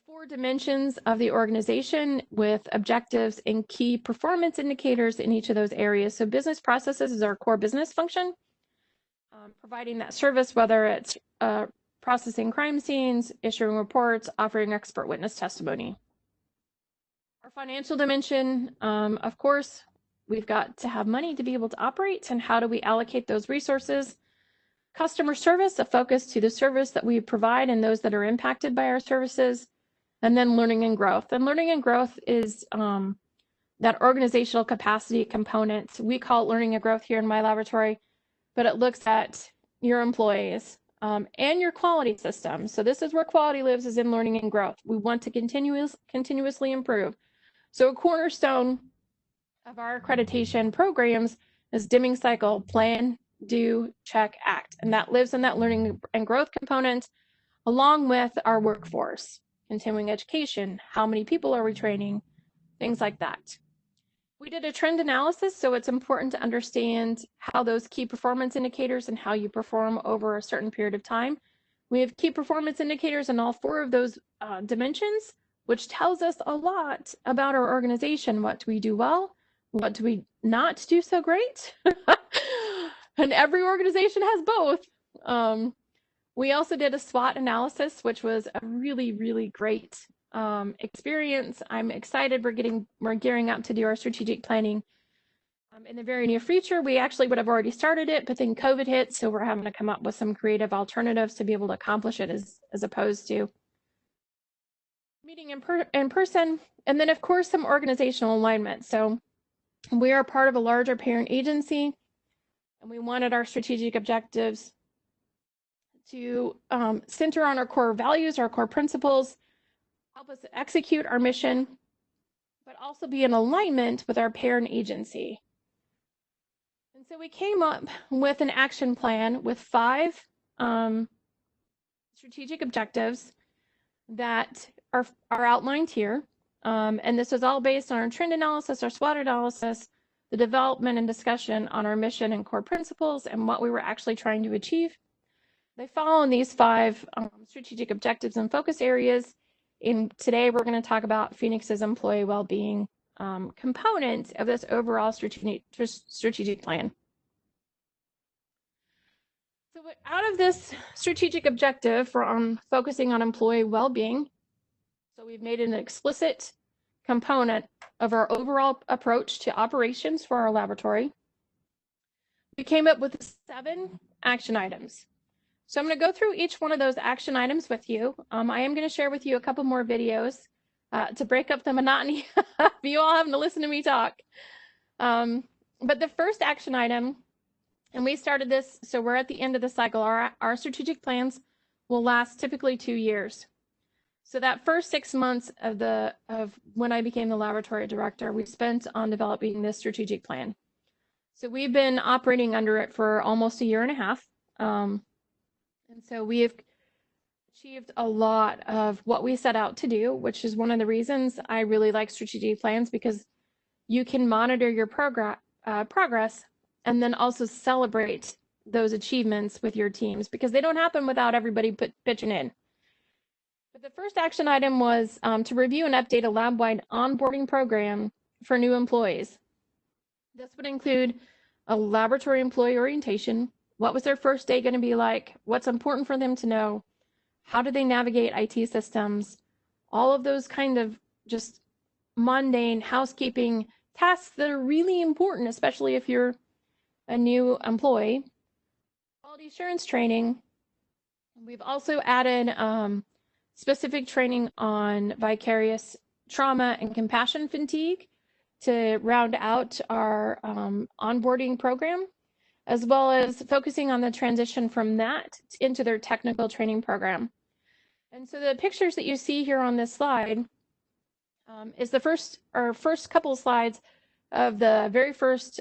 4 dimensions of the organization with objectives and key performance indicators in each of those areas. So business processes is our core business function, providing that service, whether it's processing crime scenes, issuing reports, offering expert witness testimony. Our financial dimension, of course, we've got to have money to be able to operate, and how do we allocate those resources? Customer service, a focus to the service that we provide and those that are impacted by our services. And then learning and growth. And learning and growth is that organizational capacity component. We call it learning and growth here in my laboratory, but it looks at your employees and your quality system. So this is where quality lives, is in learning and growth. We want to continuously improve. So a cornerstone of our accreditation programs is Deming cycle: plan, do, check, act. And that lives in that learning and growth component, along with our workforce, continuing education, how many people are we training, things like that. We did a trend analysis, so it's important to understand how those key performance indicators and how you perform over a certain period of time. We have key performance indicators in all 4 of those dimensions, which tells us a lot about our organization. What do we do well? What do we not do so great? And every organization has both. We also did a SWOT analysis, which was a really, really great experience. I'm excited. We're gearing up to do our strategic planning in the very near future. We actually would have already started it, but then COVID hit, so we're having to come up with some creative alternatives to be able to accomplish it as opposed to meeting in person. And then, of course, some organizational alignment. So we are part of a larger parent agency, and we wanted our strategic objectives to center on our core values, our core principles, help us execute our mission, but also be in alignment with our parent agency. And so we came up with an action plan with 5 strategic objectives that are outlined here. And this was all based on our trend analysis, our SWOT analysis, the development and discussion on our mission and core principles and what we were actually trying to achieve. They fall in these 5 strategic objectives and focus areas. And today we're going to talk about Phoenix's employee well-being component of this overall strategic plan. So out of this strategic objective for focusing on employee well-being, so we've made an explicit component of our overall approach to operations for our laboratory. We came up with 7 action items. So I'm going to go through each one of those action items with you. I am going to share with you a couple more videos to break up the monotony of you all having to listen to me talk. But the first action item And we started this, so we're at the end of the cycle. Our strategic plans will last typically 2 years. So that first 6 months of when I became the laboratory director, we spent on developing this strategic plan. So we've been operating under it for almost a year and a half. And so we have achieved a lot of what we set out to do, which is one of the reasons I really like strategic plans, because you can monitor your progress and then also celebrate those achievements with your teams, because they don't happen without everybody pitching in. But the first action item was to review and update a lab-wide onboarding program for new employees. This would include a laboratory employee orientation. What was their first day going to be like? What's important for them to know? How do they navigate IT systems? All of those kind of just mundane housekeeping tasks that are really important, especially if you're a new employee. Quality assurance training. We've also added specific training on vicarious trauma and compassion fatigue to round out our onboarding program, as well as focusing on the transition from that into their technical training program. And so the pictures that you see here on this slide is the first couple of slides of the very first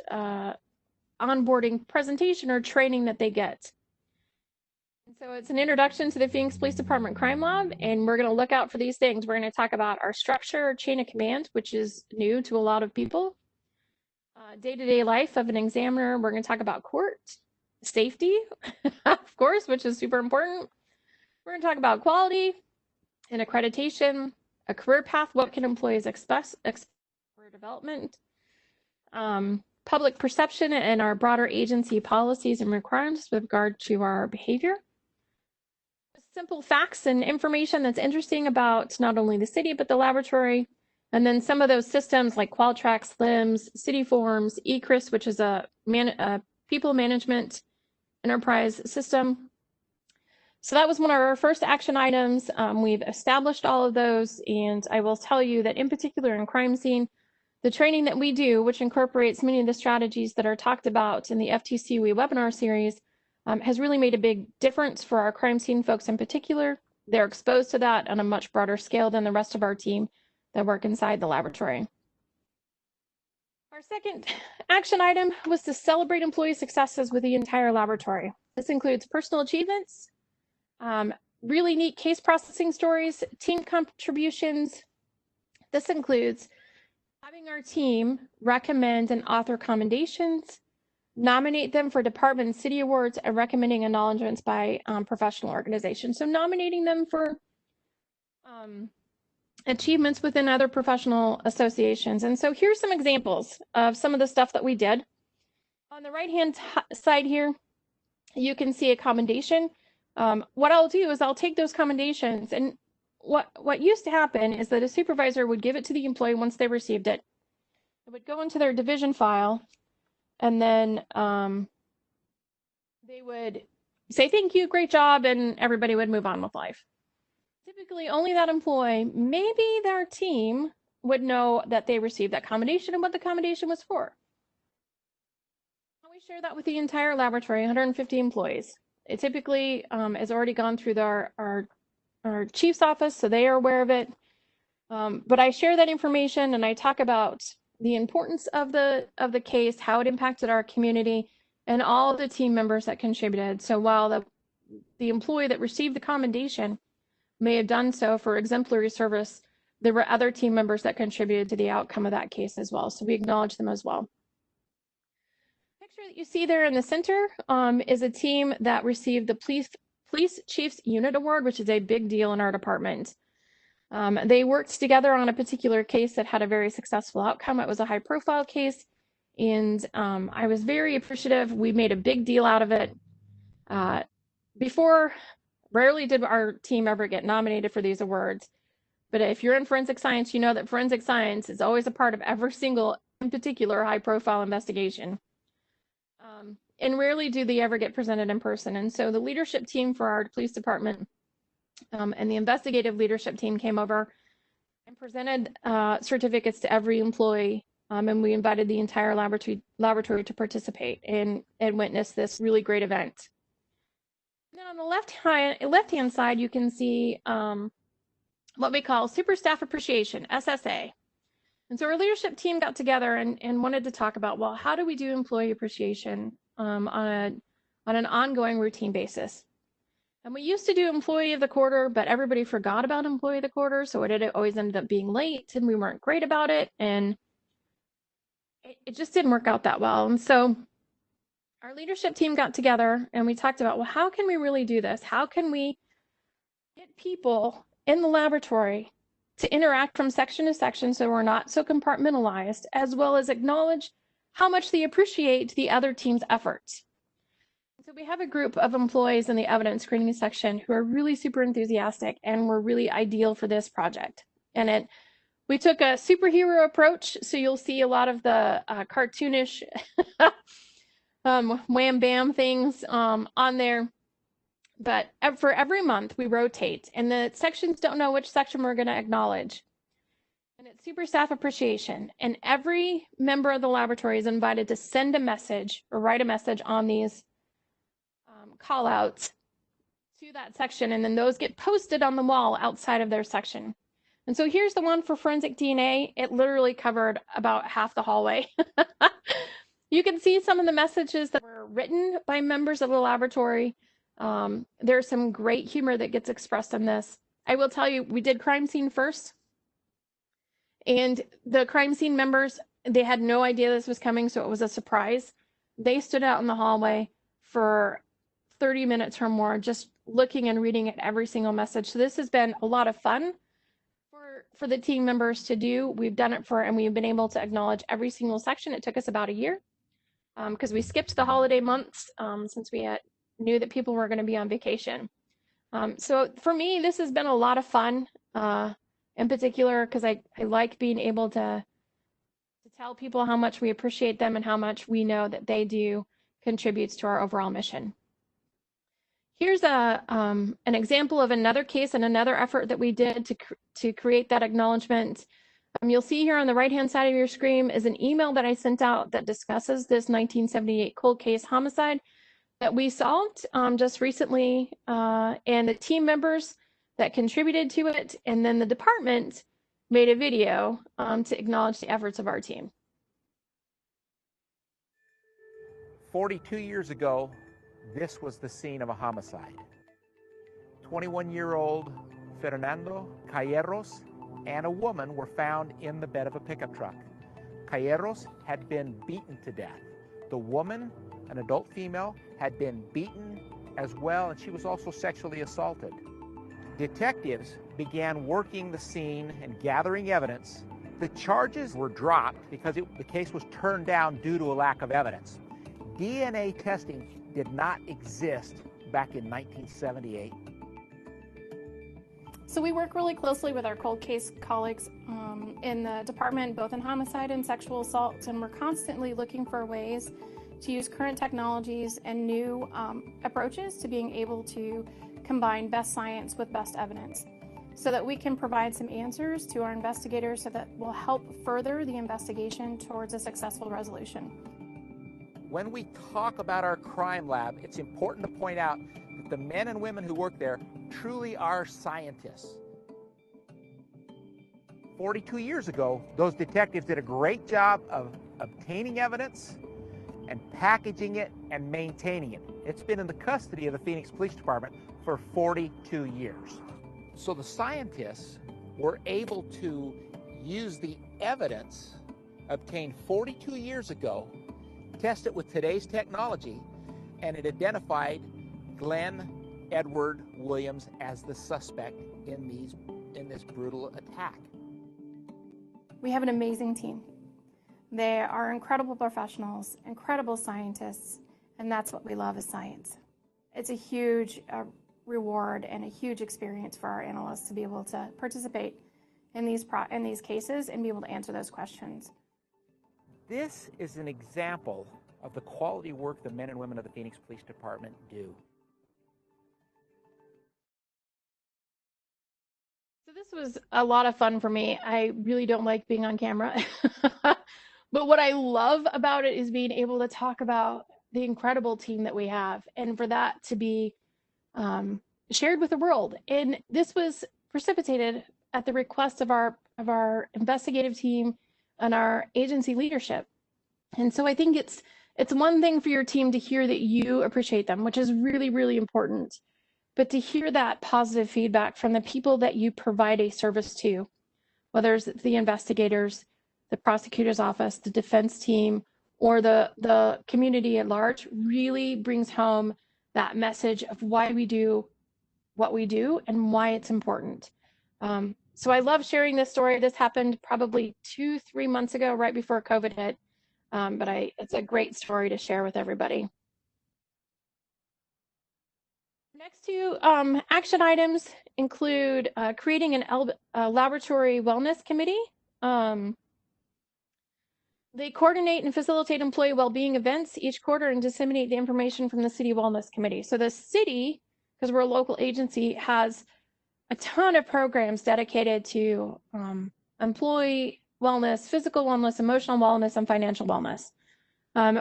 onboarding presentation or training that they get. And so it's an introduction to the Phoenix Police Department Crime Lab, and we're going to look out for these things. We're going to talk about our structure, chain of command, which is new to a lot of people, day-to-day life of an examiner. We're going to talk about court, safety, of course, which is super important. We're going to talk about quality and accreditation, a career path, what can employees expect for development, public perception and our broader agency policies and requirements with regard to our behavior. Simple facts and information that's interesting about not only the city, but the laboratory. And then some of those systems like Qualtrics, LIMS, City Forms, eCRIS, which is a people management enterprise system. So that was one of our first action items. We've established all of those, and I will tell you that in particular in crime scene, the training that we do, which incorporates many of the strategies that are talked about in the FTCUE webinar series, has really made a big difference for our crime scene folks in particular. They're exposed to that on a much broader scale than the rest of our team that work inside the laboratory. Our second action item was to celebrate employee successes with the entire laboratory. This includes personal achievements, really neat case processing stories, team contributions. This includes having our team recommend and author commendations, nominate them for department and city awards, and recommending acknowledgements by professional organizations. So nominating them for achievements within other professional associations. And so here's some examples of some of the stuff that we did. On the right-hand side here, you can see a commendation. What I'll do is I'll take those commendations, and what used to happen is that a supervisor would give it to the employee once they received it. It would go into their division file, and then they would say, thank you, great job, and everybody would move on with life. Typically, only that employee, maybe their team, would know that they received that commendation and what the commendation was for. We share that with the entire laboratory, 150 employees. It typically has already gone through our chief's office, so they are aware of it. But I share that information, and I talk about the importance of the case, how it impacted our community, and all the team members that contributed. So while the employee that received the commendation may have done so for exemplary service, there were other team members that contributed to the outcome of that case as well. So we acknowledge them as well. The picture that you see there in the center is a team that received the Police Chiefs Unit Award, which is a big deal in our department. They worked together on a particular case that had a very successful outcome. It was a high-profile case, and I was very appreciative. We made a big deal out of it. Before, rarely did our team ever get nominated for these awards, but if you're in forensic science, you know that forensic science is always a part of every single, in particular, high-profile investigation. And rarely do they ever get presented in person. And so the leadership team for our police department and the investigative leadership team came over and presented certificates to every employee and we invited the entire laboratory to participate and witness this really great event. Then on the left-hand side, you can see what we call Super Staff Appreciation, SSA. And so our leadership team got together and wanted to talk about, well, how do we do employee appreciation on an ongoing routine basis? And we used to do Employee of the Quarter, but everybody forgot about Employee of the Quarter, so it always ended up being late, and we weren't great about it, and it just didn't work out that well. And so our leadership team got together, and we talked about, well, how can we really do this? How can we get people in the laboratory to interact from section to section so we're not so compartmentalized, as well as acknowledge how much they appreciate the other team's efforts? So we have a group of employees in the evidence screening section who are really super enthusiastic and were really ideal for this project. And we took a superhero approach, so you'll see a lot of the cartoonish wham bam things on there. But for every month we rotate, and the sections don't know which section we're going to acknowledge. And it's Super Staff Appreciation, and every member of the laboratory is invited to send a message or write a message on these call outs to that section, and then those get posted on the wall outside of their section. And so here's the one for forensic DNA. It literally covered about half the hallway. You can see some of the messages that were written by members of the laboratory. There's some great humor that gets expressed in this. I will tell you, we did crime scene first, and the crime scene members, they had no idea this was coming, so it was a surprise. They stood out in the hallway for 30 minutes or more, just looking and reading at every single message. So this has been a lot of fun for the team members to do. We've done it and we've been able to acknowledge every single section. It took us about a year because we skipped the holiday months since we knew that people were going to be on vacation. So for me, this has been a lot of fun, in particular because I like being able to tell people how much we appreciate them and how much we know that they do contributes to our overall mission. Here's an example of another case and another effort that we did to create that acknowledgement. You'll see here on the right-hand side of your screen is an email that I sent out that discusses this 1978 cold case homicide that we solved just recently, and the team members that contributed to it, and then the department made a video to acknowledge the efforts of our team. 42 years ago, this was the scene of a homicide. 21-year-old Fernando Calleros and a woman were found in the bed of a pickup truck. Calleros had been beaten to death. The woman, an adult female, had been beaten as well, and she was also sexually assaulted. Detectives began working the scene and gathering evidence. The charges were dropped because the case was turned down due to a lack of evidence. DNA testing did not exist back in 1978. So we work really closely with our cold case colleagues in the department, both in homicide and sexual assault, and we're constantly looking for ways to use current technologies and new approaches to being able to combine best science with best evidence so that we can provide some answers to our investigators so that will help further the investigation towards a successful resolution. When we talk about our crime lab, it's important to point out that the men and women who work there truly are scientists. 42 years ago, those detectives did a great job of obtaining evidence and packaging it and maintaining it. It's been in the custody of the Phoenix Police Department for 42 years. So the scientists were able to use the evidence obtained 42 years ago, test it with today's technology, and it identified Glenn Edward Williams as the suspect in this brutal attack. We have an amazing team. They are incredible professionals, incredible scientists, and that's what we love as science. It's a huge reward and a huge experience for our analysts to be able to participate in these cases and be able to answer those questions. This is an example of the quality work the men and women of the Phoenix Police Department do. So this was a lot of fun for me. I really don't like being on camera, But what I love about it is being able to talk about the incredible team that we have, and for that to be shared with the world. And this was precipitated at the request of our investigative team and our agency leadership. And so I think it's one thing for your team to hear that you appreciate them, which is really, really important. But to hear that positive feedback from the people that you provide a service to, whether it's the investigators, the prosecutor's office, the defense team, or the community at large, really brings home that message of why we do what we do and why it's important. So I love sharing this story. This happened probably 2-3 months ago, right before COVID hit. But it's a great story to share with everybody. Next two action items include creating a laboratory wellness committee. They coordinate and facilitate employee well-being events each quarter and disseminate the information from the City Wellness Committee. So the city, because we're a local agency, has a ton of programs dedicated to employee wellness, physical wellness, emotional wellness, and financial wellness.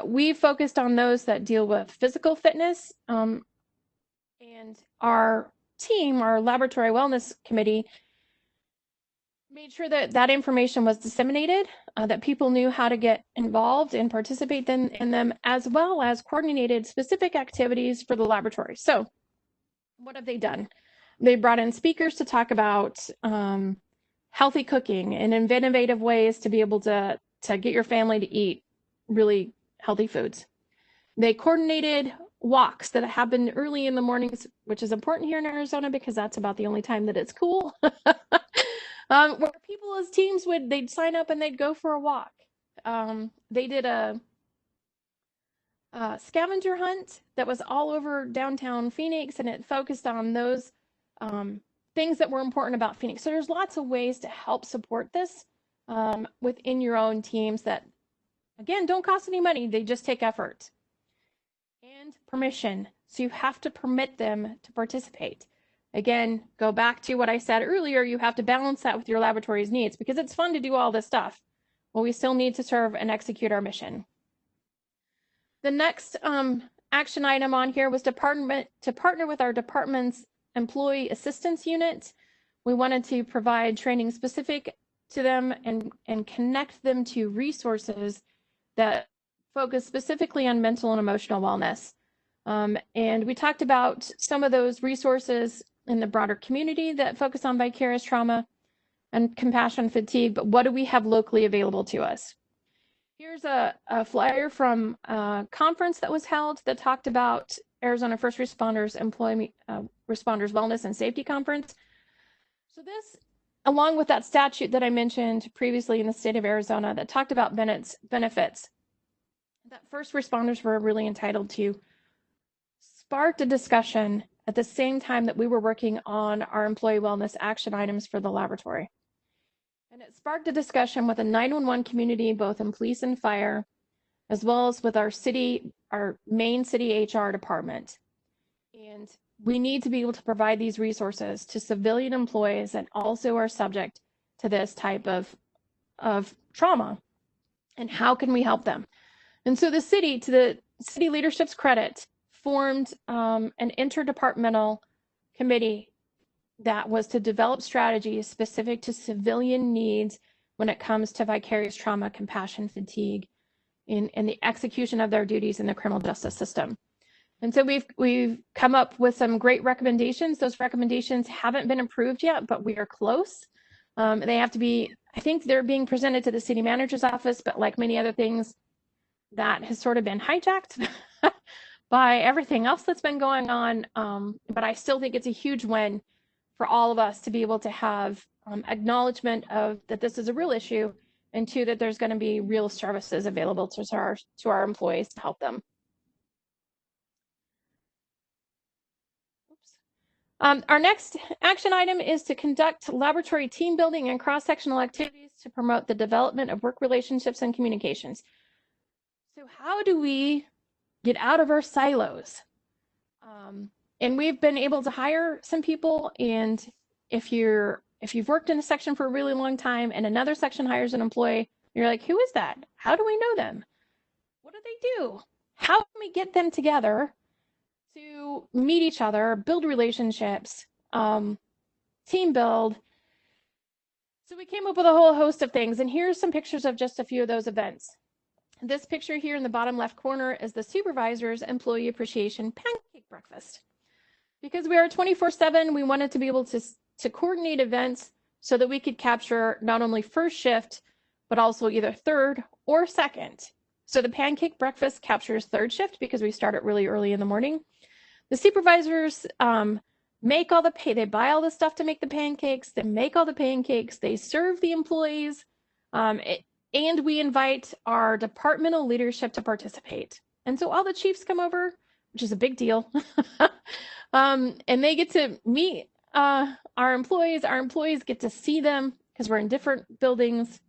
We focused on those that deal with physical fitness, and our team, our laboratory wellness committee, made sure that that information was disseminated, that people knew how to get involved and participate in them, as well as coordinated specific activities for the laboratory. So what have they done? They brought in speakers to talk about healthy cooking and innovative ways to be able to get your family to eat really healthy foods. They coordinated walks that happen early in the mornings, which is important here in Arizona because that's about the only time that it's cool. Where people as teams they'd sign up and they'd go for a walk. They did a scavenger hunt that was all over downtown Phoenix, and it focused on those things that were important about Phoenix. So there's lots of ways to help support this within your own teams that, again, don't cost any money. They just take effort and permission. So you have to permit them to participate. Again, go back to what I said earlier. You have to balance that with your laboratory's needs because it's fun to do all this stuff. Well, we still need to serve and execute our mission. The next action item on here was to partner with our department's employee assistance unit. We wanted to provide training specific to them and connect them to resources that focus specifically on mental and emotional wellness. And we talked about some of those resources in the broader community that focus on vicarious trauma and compassion fatigue, but what do we have locally available to us? Here's a flyer from a conference that was held that talked about Arizona First Responders Responders Wellness and Safety Conference. So this, along with that statute that I mentioned previously in the state of Arizona that talked about benefits that first responders were really entitled to, sparked a discussion at the same time that we were working on our employee wellness action items for the laboratory. And it sparked a discussion with the 911 community, both in police and fire, as well as with our main city HR department. And we need to be able to provide these resources to civilian employees that also are subject to this type of trauma. And how can we help them? And so the city, to the city leadership's credit, formed an interdepartmental committee that was to develop strategies specific to civilian needs when it comes to vicarious trauma, compassion, fatigue, in the execution of their duties in the criminal justice system. And so we've come up with some great recommendations. Those recommendations haven't been approved yet, but we are close. They have to be, I think they're being presented to the city manager's office, but like many other things, that has sort of been hijacked by everything else that's been going on. But I still think it's a huge win for all of us to be able to have acknowledgement of that this is a real issue, and two, that there's going to be real services available to our employees to help them. Our next action item is to conduct laboratory team building and cross-sectional activities to promote the development of work relationships and communications. So how do we get out of our silos? And we've been able to hire some people, and if you've worked in a section for a really long time and another section hires an employee, You're like, who is that? How do we know them? What do they do? How can we get them together to meet each other, build relationships, team build? So we came up with a whole host of things, and here's some pictures of just a few of those events. This picture here in the bottom left corner is the supervisor's employee appreciation pancake breakfast. Because we are 24/7, we wanted to be able to coordinate events so that we could capture not only first shift, but also either third or second. So the pancake breakfast captures third shift because we start it really early in the morning. The supervisors make all the they buy all the stuff to make the pancakes, they make all the pancakes, they serve the employees, and we invite our departmental leadership to participate. And so all the chiefs come over, which is a big deal, and they get to meet our employees get to see them because we're in different buildings.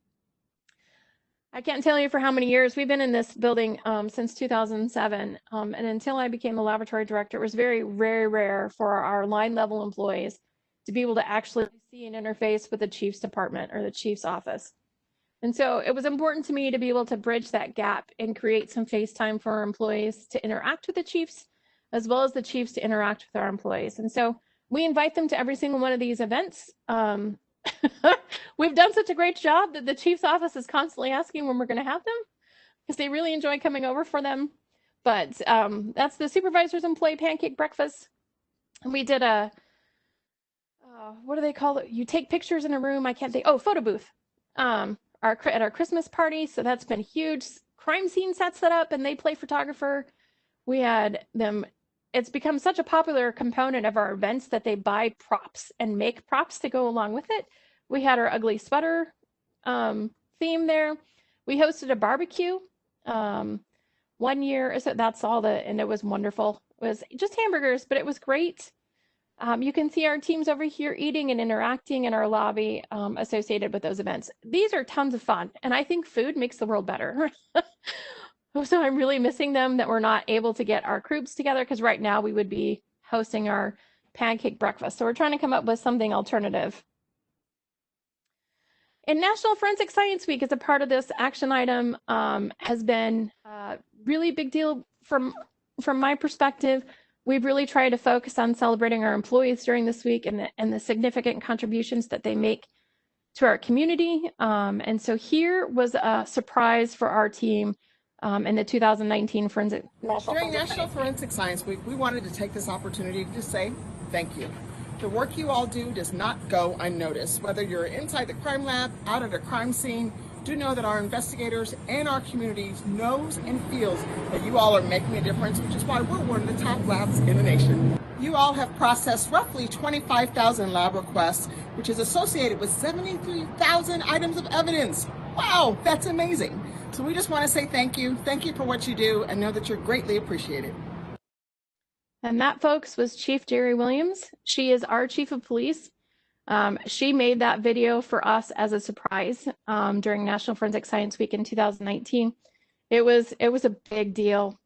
I can't tell you for how many years we've been in this building since 2007. And until I became the laboratory director, it was very, very rare for our line level employees to be able to actually see and interface with the chief's department or the chief's office. And so it was important to me to be able to bridge that gap and create some face time for our employees to interact with the chiefs, as well as the chiefs to interact with our employees. And so we invite them to every single one of these events. We've done such a great job that the chief's office is constantly asking when we're going to have them because they really enjoy coming over for them. But that's the supervisor's employee pancake breakfast. And we did a, what do they call it? You take pictures in a room. I can't think. Oh, photo booth at our Christmas party. So that's been huge. Crime scene sets set up and they play photographer. We had them. It's become such a popular component of our events that they buy props and make props to go along with it. We had our ugly sweater theme there. We hosted a barbecue 1 year. So that's all and it was wonderful. It was just hamburgers, but it was great. You can see our teams over here eating and interacting in our lobby associated with those events. These are tons of fun. And I think food makes the world better. So I'm really missing them that we're not able to get our groups together because right now we would be hosting our pancake breakfast. So we're trying to come up with something alternative. And National Forensic Science Week is a part of this action item, has been a really big deal from my perspective. We've really tried to focus on celebrating our employees during this week and the significant contributions that they make to our community. And so here was a surprise for our team. In the 2019 During National Forensic Science Week, we wanted to take this opportunity to say thank you. The work you all do does not go unnoticed. Whether you're inside the crime lab, out at a crime scene, do know that our investigators and our communities knows and feels that you all are making a difference, which is why we're one of the top labs in the nation. You all have processed roughly 25,000 lab requests, which is associated with 73,000 items of evidence. Wow, that's amazing. So we just want to say thank you. Thank you for what you do and know that you're greatly appreciated. And that, folks, was Chief Jerry Williams. She is our chief of police. She made that video for us as a surprise during National Forensic Science Week in 2019. It was a big deal.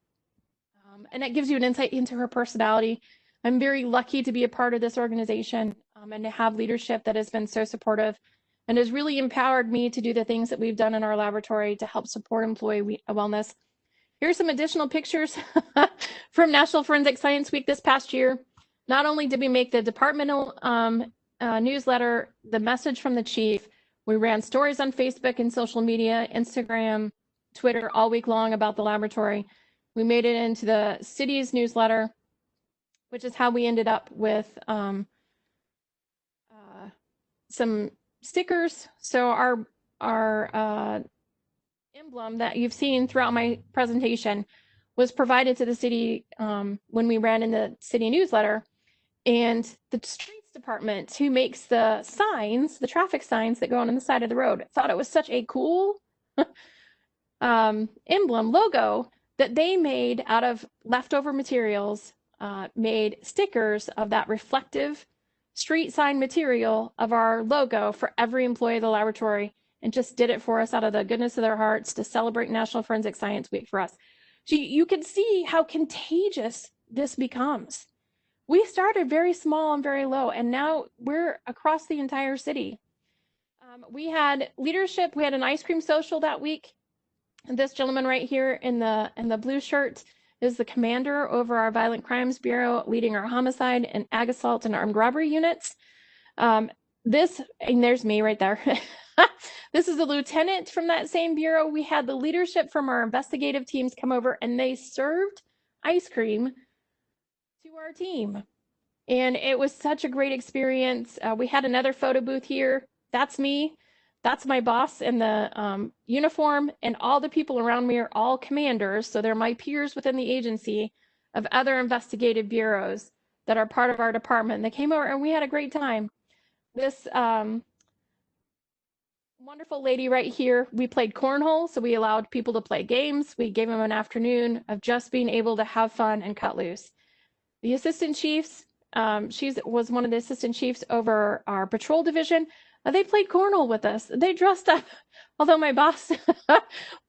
And it gives you an insight into her personality. I'm very lucky to be a part of this organization and to have leadership that has been so supportive and has really empowered me to do the things that we've done in our laboratory to help support employee wellness. Here's some additional pictures from National Forensic Science Week this past year. Not only did we make the departmental newsletter, the message from the chief, we ran stories on Facebook and social media, Instagram, Twitter, all week long about the laboratory. We made it into the city's newsletter, which is how we ended up with some stickers. So our emblem that you've seen throughout my presentation was provided to the city when we ran in the city newsletter. And the streets department, who makes the signs, the traffic signs that go on the side of the road, thought it was such a cool emblem logo that they made out of leftover materials, made stickers of that reflective street sign material of our logo for every employee of the laboratory, and just did it for us out of the goodness of their hearts to celebrate National Forensic Science Week for us. So you can see how contagious this becomes. We started very small and very low, and now we're across the entire city. We had leadership. We had an ice cream social that week. And this gentleman right here in the blue shirt is the commander over our Violent Crimes Bureau, leading our homicide and ag assault and armed robbery units. And there's me right there. This is a lieutenant from that same bureau. We had the leadership from our investigative teams come over, and they served ice cream to our team. And it was such a great experience. We had another photo booth here. That's me. That's my boss in the uniform, and all the people around me are all commanders. So they're my peers within the agency of other investigative bureaus that are part of our department. They came over and we had a great time. This wonderful lady right here, we played cornhole, so we allowed people to play games. We gave them an afternoon of just being able to have fun and cut loose. The assistant chiefs, she was one of the assistant chiefs over our patrol division. They played cornhole with us. They dressed up, although my boss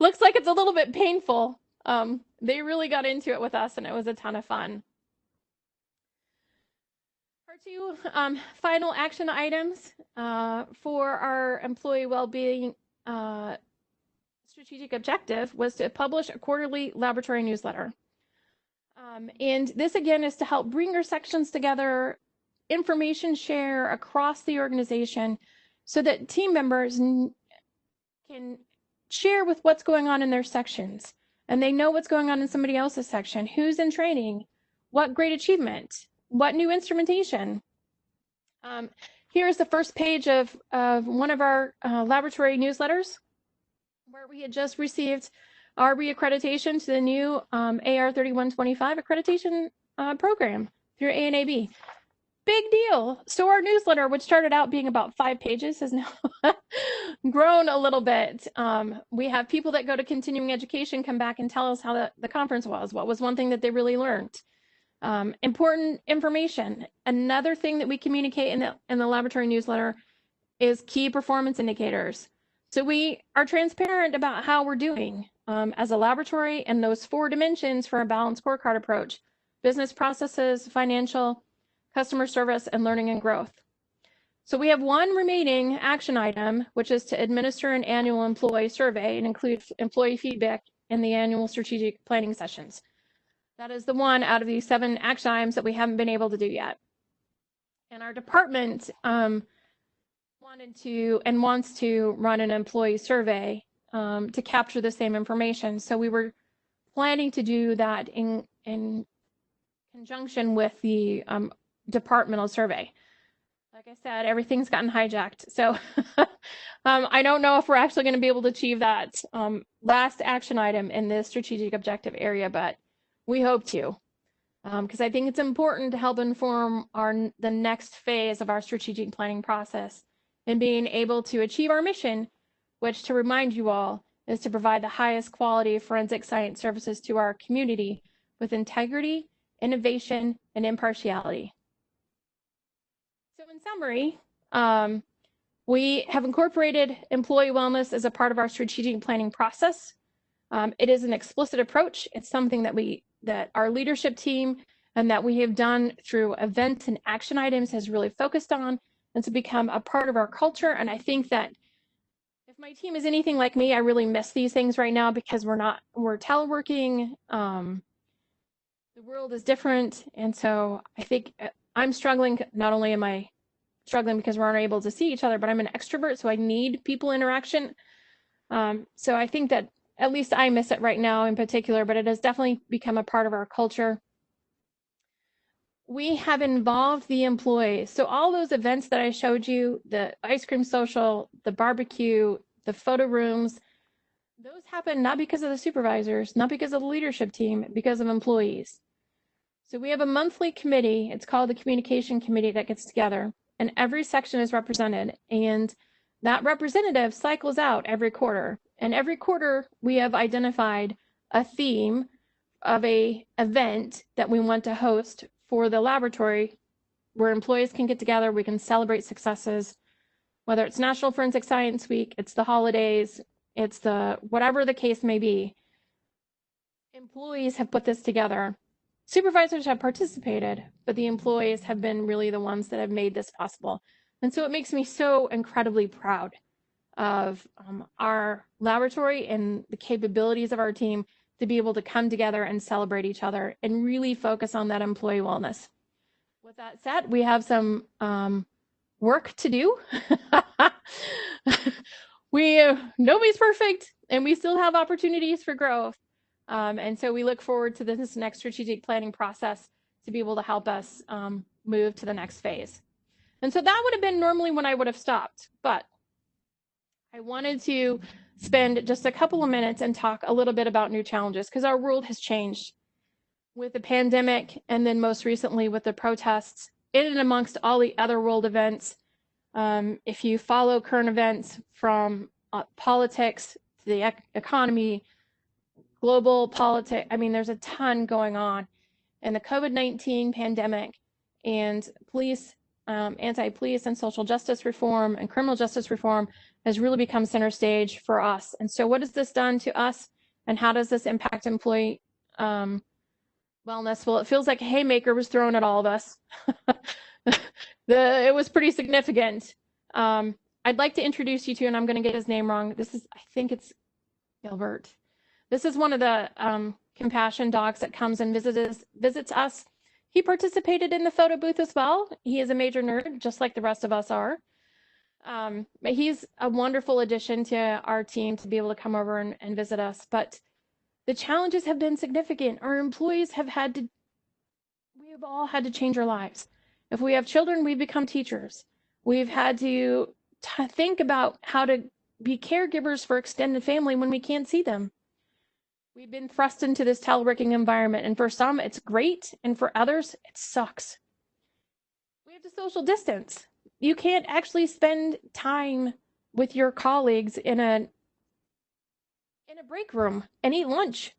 looks like it's a little bit painful. They really got into it with us, and it was a ton of fun. Our two final action items for our employee well-being strategic objective was to publish a quarterly laboratory newsletter. And this, again, is to help bring our sections together, information share across the organization, so that team members can share with what's going on in their sections, and they know what's going on in somebody else's section, who's in training, what great achievement, what new instrumentation. Here's the first page of one of our laboratory newsletters, where we had just received our reaccreditation to the new AR 3125 accreditation program through ANAB. Big deal. So our newsletter, which started out being about 5 pages, has now grown a little bit. We have people that go to continuing education come back and tell us how the conference was. What was one thing that they really learned? Important information. Another thing that we communicate in the laboratory newsletter is key performance indicators. So we are transparent about how we're doing as a laboratory, and those 4 dimensions for a balanced scorecard approach: business processes, financial, customer service, and learning and growth. So we have one remaining action item, which is to administer an annual employee survey and include employee feedback in the annual strategic planning sessions. That is the one out of these 7 action items that we haven't been able to do yet. And our department wanted to and wants to run an employee survey to capture the same information. So we were planning to do that in conjunction with the departmental survey. Like I said, everything's gotten hijacked. So I don't know if we're actually going to be able to achieve that last action item in this strategic objective area, but we hope to, because I think it's important to help inform the next phase of our strategic planning process and being able to achieve our mission, which, to remind you all, is to provide the highest quality forensic science services to our community with integrity, innovation, and impartiality. So in summary, we have incorporated employee wellness as a part of our strategic planning process. It is an explicit approach. It's something that our leadership team and that we have done through events and action items has really focused on, and to become a part of our culture. And I think that if my team is anything like me, I really miss these things right now, because we're teleworking. The world is different. And so I think I'm struggling. Not only am I struggling because we're unable to see each other, but I'm an extrovert, so I need people interaction. So I think that at least I miss it right now in particular, but it has definitely become a part of our culture. We have involved the employees. So all those events that I showed you, the ice cream social, the barbecue, the photo rooms, those happen not because of the supervisors, not because of the leadership team, because of employees. So we have a monthly committee. It's called the Communication Committee that gets together, and every section is represented. And that representative cycles out every quarter. And every quarter we have identified a theme of an event that we want to host for the laboratory, where employees can get together, we can celebrate successes, whether it's National Forensic Science Week, it's the holidays, it's whatever the case may be. Employees have put this together. Supervisors have participated, but the employees have been really the ones that have made this possible. And so it makes me so incredibly proud of our laboratory and the capabilities of our team to be able to come together and celebrate each other and really focus on that employee wellness. With that said, we have some work to do. Nobody's perfect, and we still have opportunities for growth. And so we look forward to this next strategic planning process to be able to help us move to the next phase. And so that would have been normally when I would have stopped, but I wanted to spend just a couple of minutes and talk a little bit about new challenges, because our world has changed with the pandemic, and then most recently with the protests, in and amongst all the other world events. If you follow current events from politics to the economy, global politics, I mean, there's a ton going on. And the COVID-19 pandemic and police, anti-police and social justice reform and criminal justice reform has really become center stage for us. And so what has this done to us, and how does this impact employee wellness? Well, it feels like a haymaker was thrown at all of us. It was pretty significant. I'd like to introduce you to, and I'm going to get his name wrong. I think it's Gilbert. This is one of the compassion dogs that comes and visits us. He participated in the photo booth as well. He is a major nerd, just like the rest of us are. But he's a wonderful addition to our team to be able to come over and visit us. But the challenges have been significant. Our employees have we've all had to change our lives. If we have children, we've become teachers. We've had to think about how to be caregivers for extended family when we can't see them. We've been thrust into this teleworking environment, and for some, it's great, and for others, it sucks. We have to social distance. You can't actually spend time with your colleagues in a break room and eat lunch.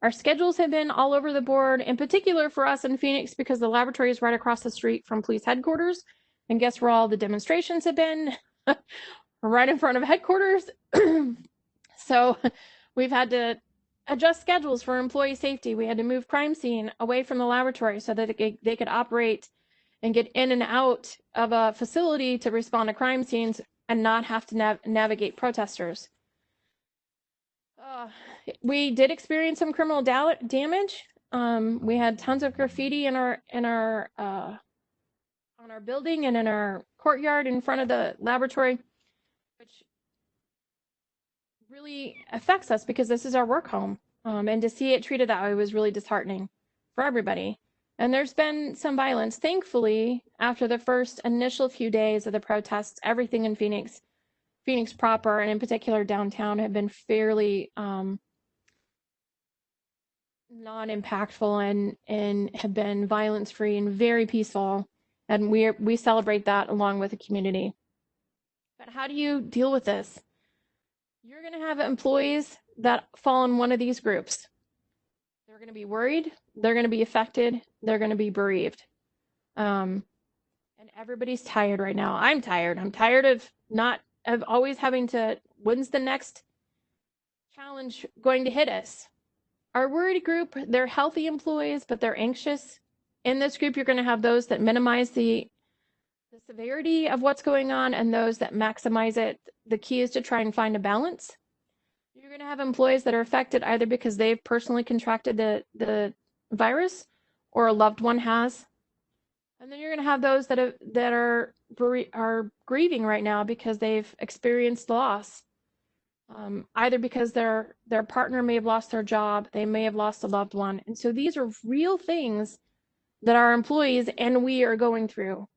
Our schedules have been all over the board, in particular for us in Phoenix, because the laboratory is right across the street from police headquarters. And guess where all the demonstrations have been? Right in front of headquarters. So we've had to adjust schedules for employee safety. We had to move crime scene away from the laboratory so that they could operate and get in and out of a facility to respond to crime scenes and not have to navigate protesters. We did experience some criminal damage. We had tons of graffiti on our building and in our courtyard in front of the laboratory, which really affects us because this is our work home. And to see it treated that way was really disheartening for everybody. And there's been some violence. Thankfully, after the first initial few days of the protests, everything in Phoenix proper, and in particular downtown, have been fairly non-impactful and have been violence-free and very peaceful. And we celebrate that along with the community. But how do you deal with this? You're going to have employees that fall in one of these groups. They're going to be worried, they're going to be affected, they're going to be bereaved. And everybody's tired right now. I'm tired. I'm tired of always having to, when's the next challenge going to hit us? Our worried group, they're healthy employees, but they're anxious. In this group, you're going to have those that minimize the severity of what's going on and those that maximize it. The key is to try and find a balance. You're going to have employees that are affected either because they've personally contracted the virus or a loved one has. And then you're going to have those that are grieving right now because they've experienced loss. Either because their partner may have lost their job, they may have lost a loved one. And so these are real things that our employees and we are going through.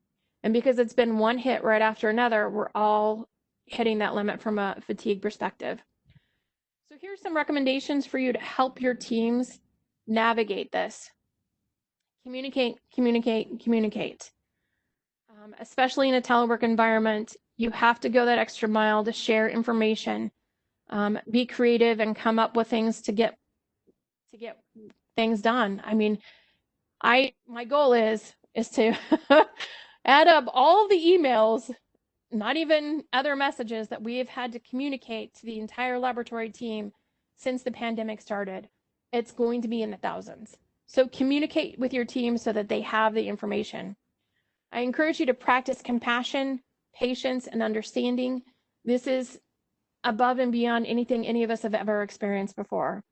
And because it's been one hit right after another, we're all hitting that limit from a fatigue perspective. So here's some recommendations for you to help your teams navigate this. Communicate, communicate, communicate. Especially in a telework environment, you have to go that extra mile to share information. Be creative and come up with things to get things done. I mean, my goal is to add up all the emails, not even other messages that we have had to communicate to the entire laboratory team since the pandemic started. It's going to be in the thousands. So communicate with your team so that they have the information. I encourage you to practice compassion, patience, and understanding. This is above and beyond anything any of us have ever experienced before.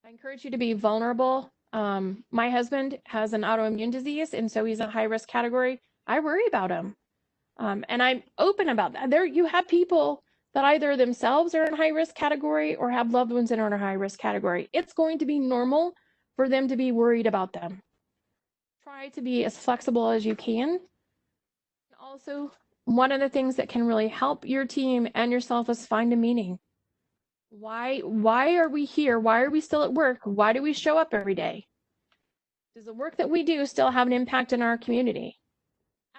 I encourage you to be vulnerable. My husband has an autoimmune disease, and so he's a high-risk category. I worry about him, and I'm open about that. There, you have people that either themselves are in high-risk category or have loved ones that are in a high-risk category. It's going to be normal for them to be worried about them. Try to be as flexible as you can. Also, one of the things that can really help your team and yourself is find a meaning. Why are we here? Why are we still at work? Why do we show up every day? Does the work that we do still have an impact in our community?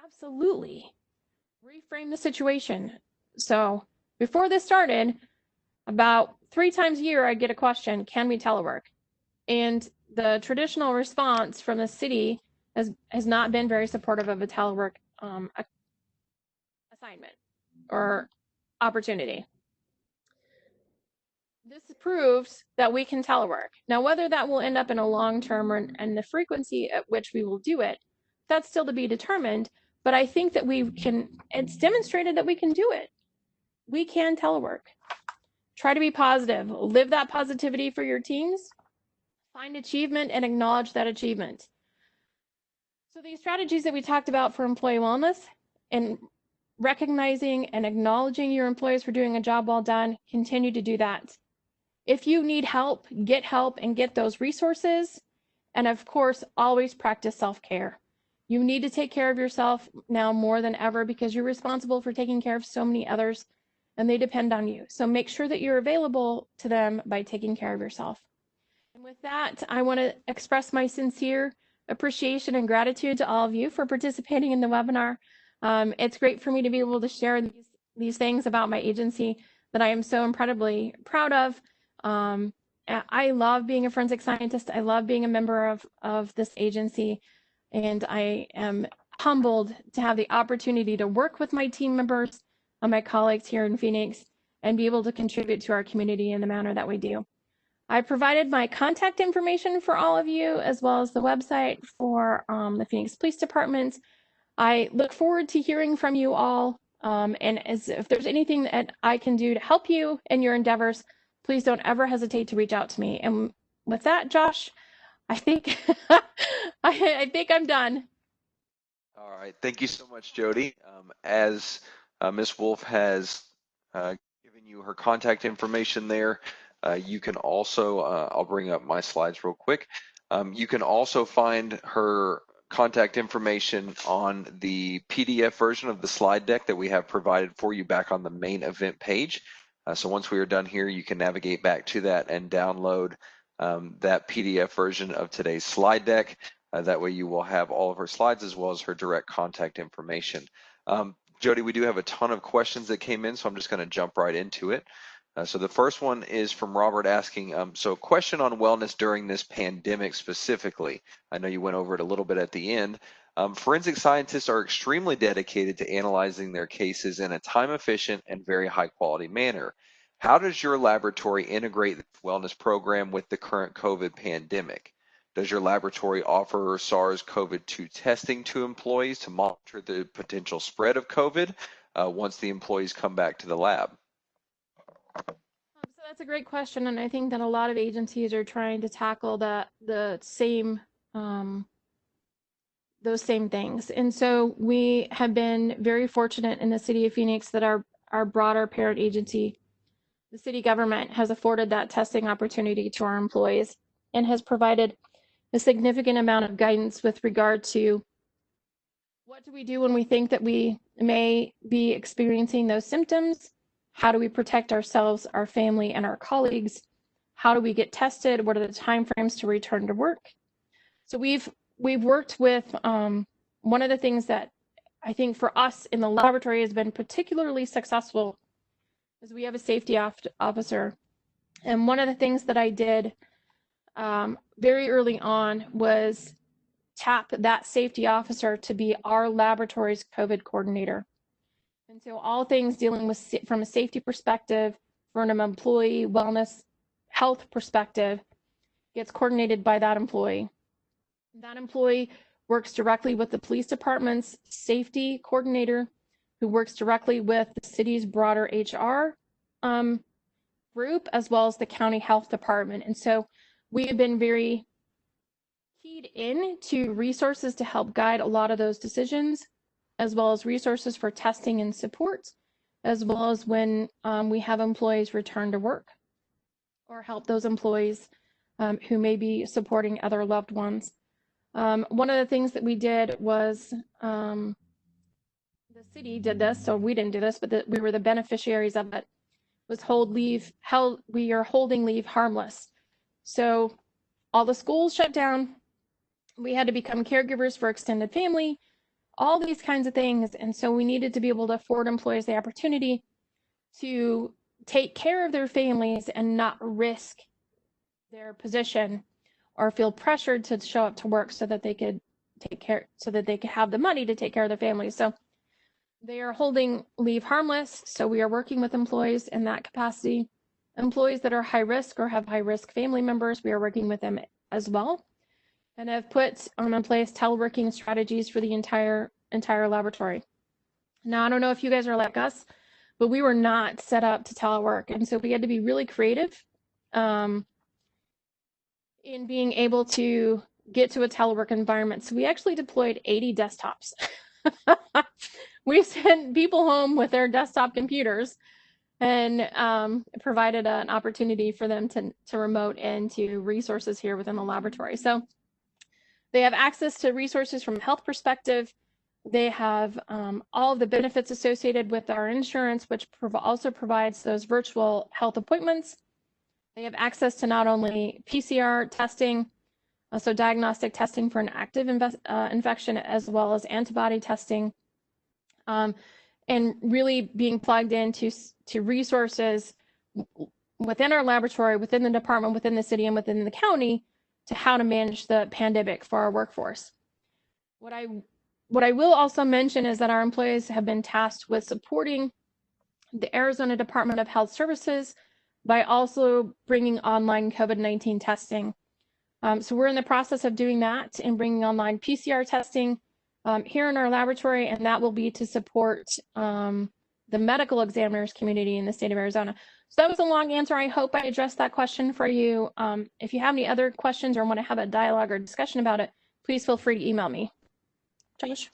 Absolutely. Reframe the situation. So before this started, about 3 times a year, I get a question, can we telework? And the traditional response from the city has not been very supportive of a telework assignment or opportunity. This proves that we can telework. Now, whether that will end up in a long term and the frequency at which we will do it, that's still to be determined. But I think that we can, it's demonstrated that we can do it. We can telework. Try to be positive. Live that positivity for your teams. Find achievement and acknowledge that achievement. So these strategies that we talked about for employee wellness and recognizing and acknowledging your employees for doing a job well done, continue to do that. If you need help and get those resources. And of course, always practice self-care. You need to take care of yourself now more than ever because you're responsible for taking care of so many others and they depend on you. So make sure that you're available to them by taking care of yourself. And with that, I want to express my sincere appreciation and gratitude to all of you for participating in the webinar. It's great for me to be able to share these things about my agency that I am so incredibly proud of. I love being a forensic scientist. I love being a member of this agency, and I am humbled to have the opportunity to work with my team members and my colleagues here in Phoenix and be able to contribute to our community in the manner that we do. I provided my contact information for all of you, as well as the website for the Phoenix Police Department. I look forward to hearing from you all, and if there's anything that I can do to help you in your endeavors, please don't ever hesitate to reach out to me. And with that, Josh, I think I think I'm done. All right, thank you so much, Jody. As Ms. Wolf has given you her contact information there, you can also, I'll bring up my slides real quick. You can also find her contact information on the PDF version of the slide deck that we have provided for you back on the main event page. So once we are done here, you can navigate back to that and download that PDF version of today's slide deck. That way you will have all of her slides as well as her direct contact information. Jody, we do have a ton of questions that came in, so I'm just going to jump right into it. So the first one is from Robert asking, so question on wellness during this pandemic specifically. I know you went over it a little bit at the end. Forensic scientists are extremely dedicated to analyzing their cases in a time-efficient and very high-quality manner. How does your laboratory integrate the wellness program with the current COVID pandemic? Does your laboratory offer SARS-CoV-2 testing to employees to monitor the potential spread of COVID once the employees come back to the lab? So that's a great question, and I think that a lot of agencies are trying to tackle the same those same things. And so we have been very fortunate in the city of Phoenix that our broader parent agency, the city government, has afforded that testing opportunity to our employees and has provided a significant amount of guidance with regard to what do we do when we think that we may be experiencing those symptoms? How do we protect ourselves, our family, and our colleagues? How do we get tested? What are the timeframes to return to work? So we've worked with one of the things that I think for us in the laboratory has been particularly successful is we have a safety officer. And one of the things that I did very early on was tap that safety officer to be our laboratory's COVID coordinator. And so all things dealing with from a safety perspective, from an employee wellness health perspective, gets coordinated by that employee. That employee works directly with the police department's safety coordinator, who works directly with the city's broader HR group as well as the county health department. And so we have been very keyed in to resources to help guide a lot of those decisions, as well as resources for testing and support, as well as when we have employees return to work or help those employees who may be supporting other loved ones. One of the things that we did was the city did this, so we didn't do this, but we were the beneficiaries of it, was we are holding leave harmless. So all the schools shut down. We had to become caregivers for extended family, all these kinds of things. And so we needed to be able to afford employees the opportunity to take care of their families and not risk their position or feel pressured to show up to work so that they could have the money to take care of their families. So they are holding leave harmless. So we are working with employees in that capacity. Employees that are high risk or have high risk family members, we are working with them as well. And have put in place teleworking strategies for the entire laboratory. Now, I don't know if you guys are like us, but we were not set up to telework. And so we had to be really creative in being able to get to a telework environment. So we actually deployed 80 desktops. We sent people home with their desktop computers and provided an opportunity for them to remote into resources here within the laboratory. So they have access to resources from a health perspective. They have all of the benefits associated with our insurance, which also provides those virtual health appointments. They have access to not only PCR testing, so diagnostic testing for an active infection, as well as antibody testing, and really being plugged into resources within our laboratory, within the department, within the city, and within the county to how to manage the pandemic for our workforce. What I will also mention is that our employees have been tasked with supporting the Arizona Department of Health Services by also bringing online COVID-19 testing. So we're in the process of doing that and bringing online PCR testing here in our laboratory, and that will be to support the medical examiners community in the state of Arizona. So that was a long answer. I hope I addressed that question for you. If you have any other questions or want to have a dialogue or discussion about it, please feel free to email me. Josh?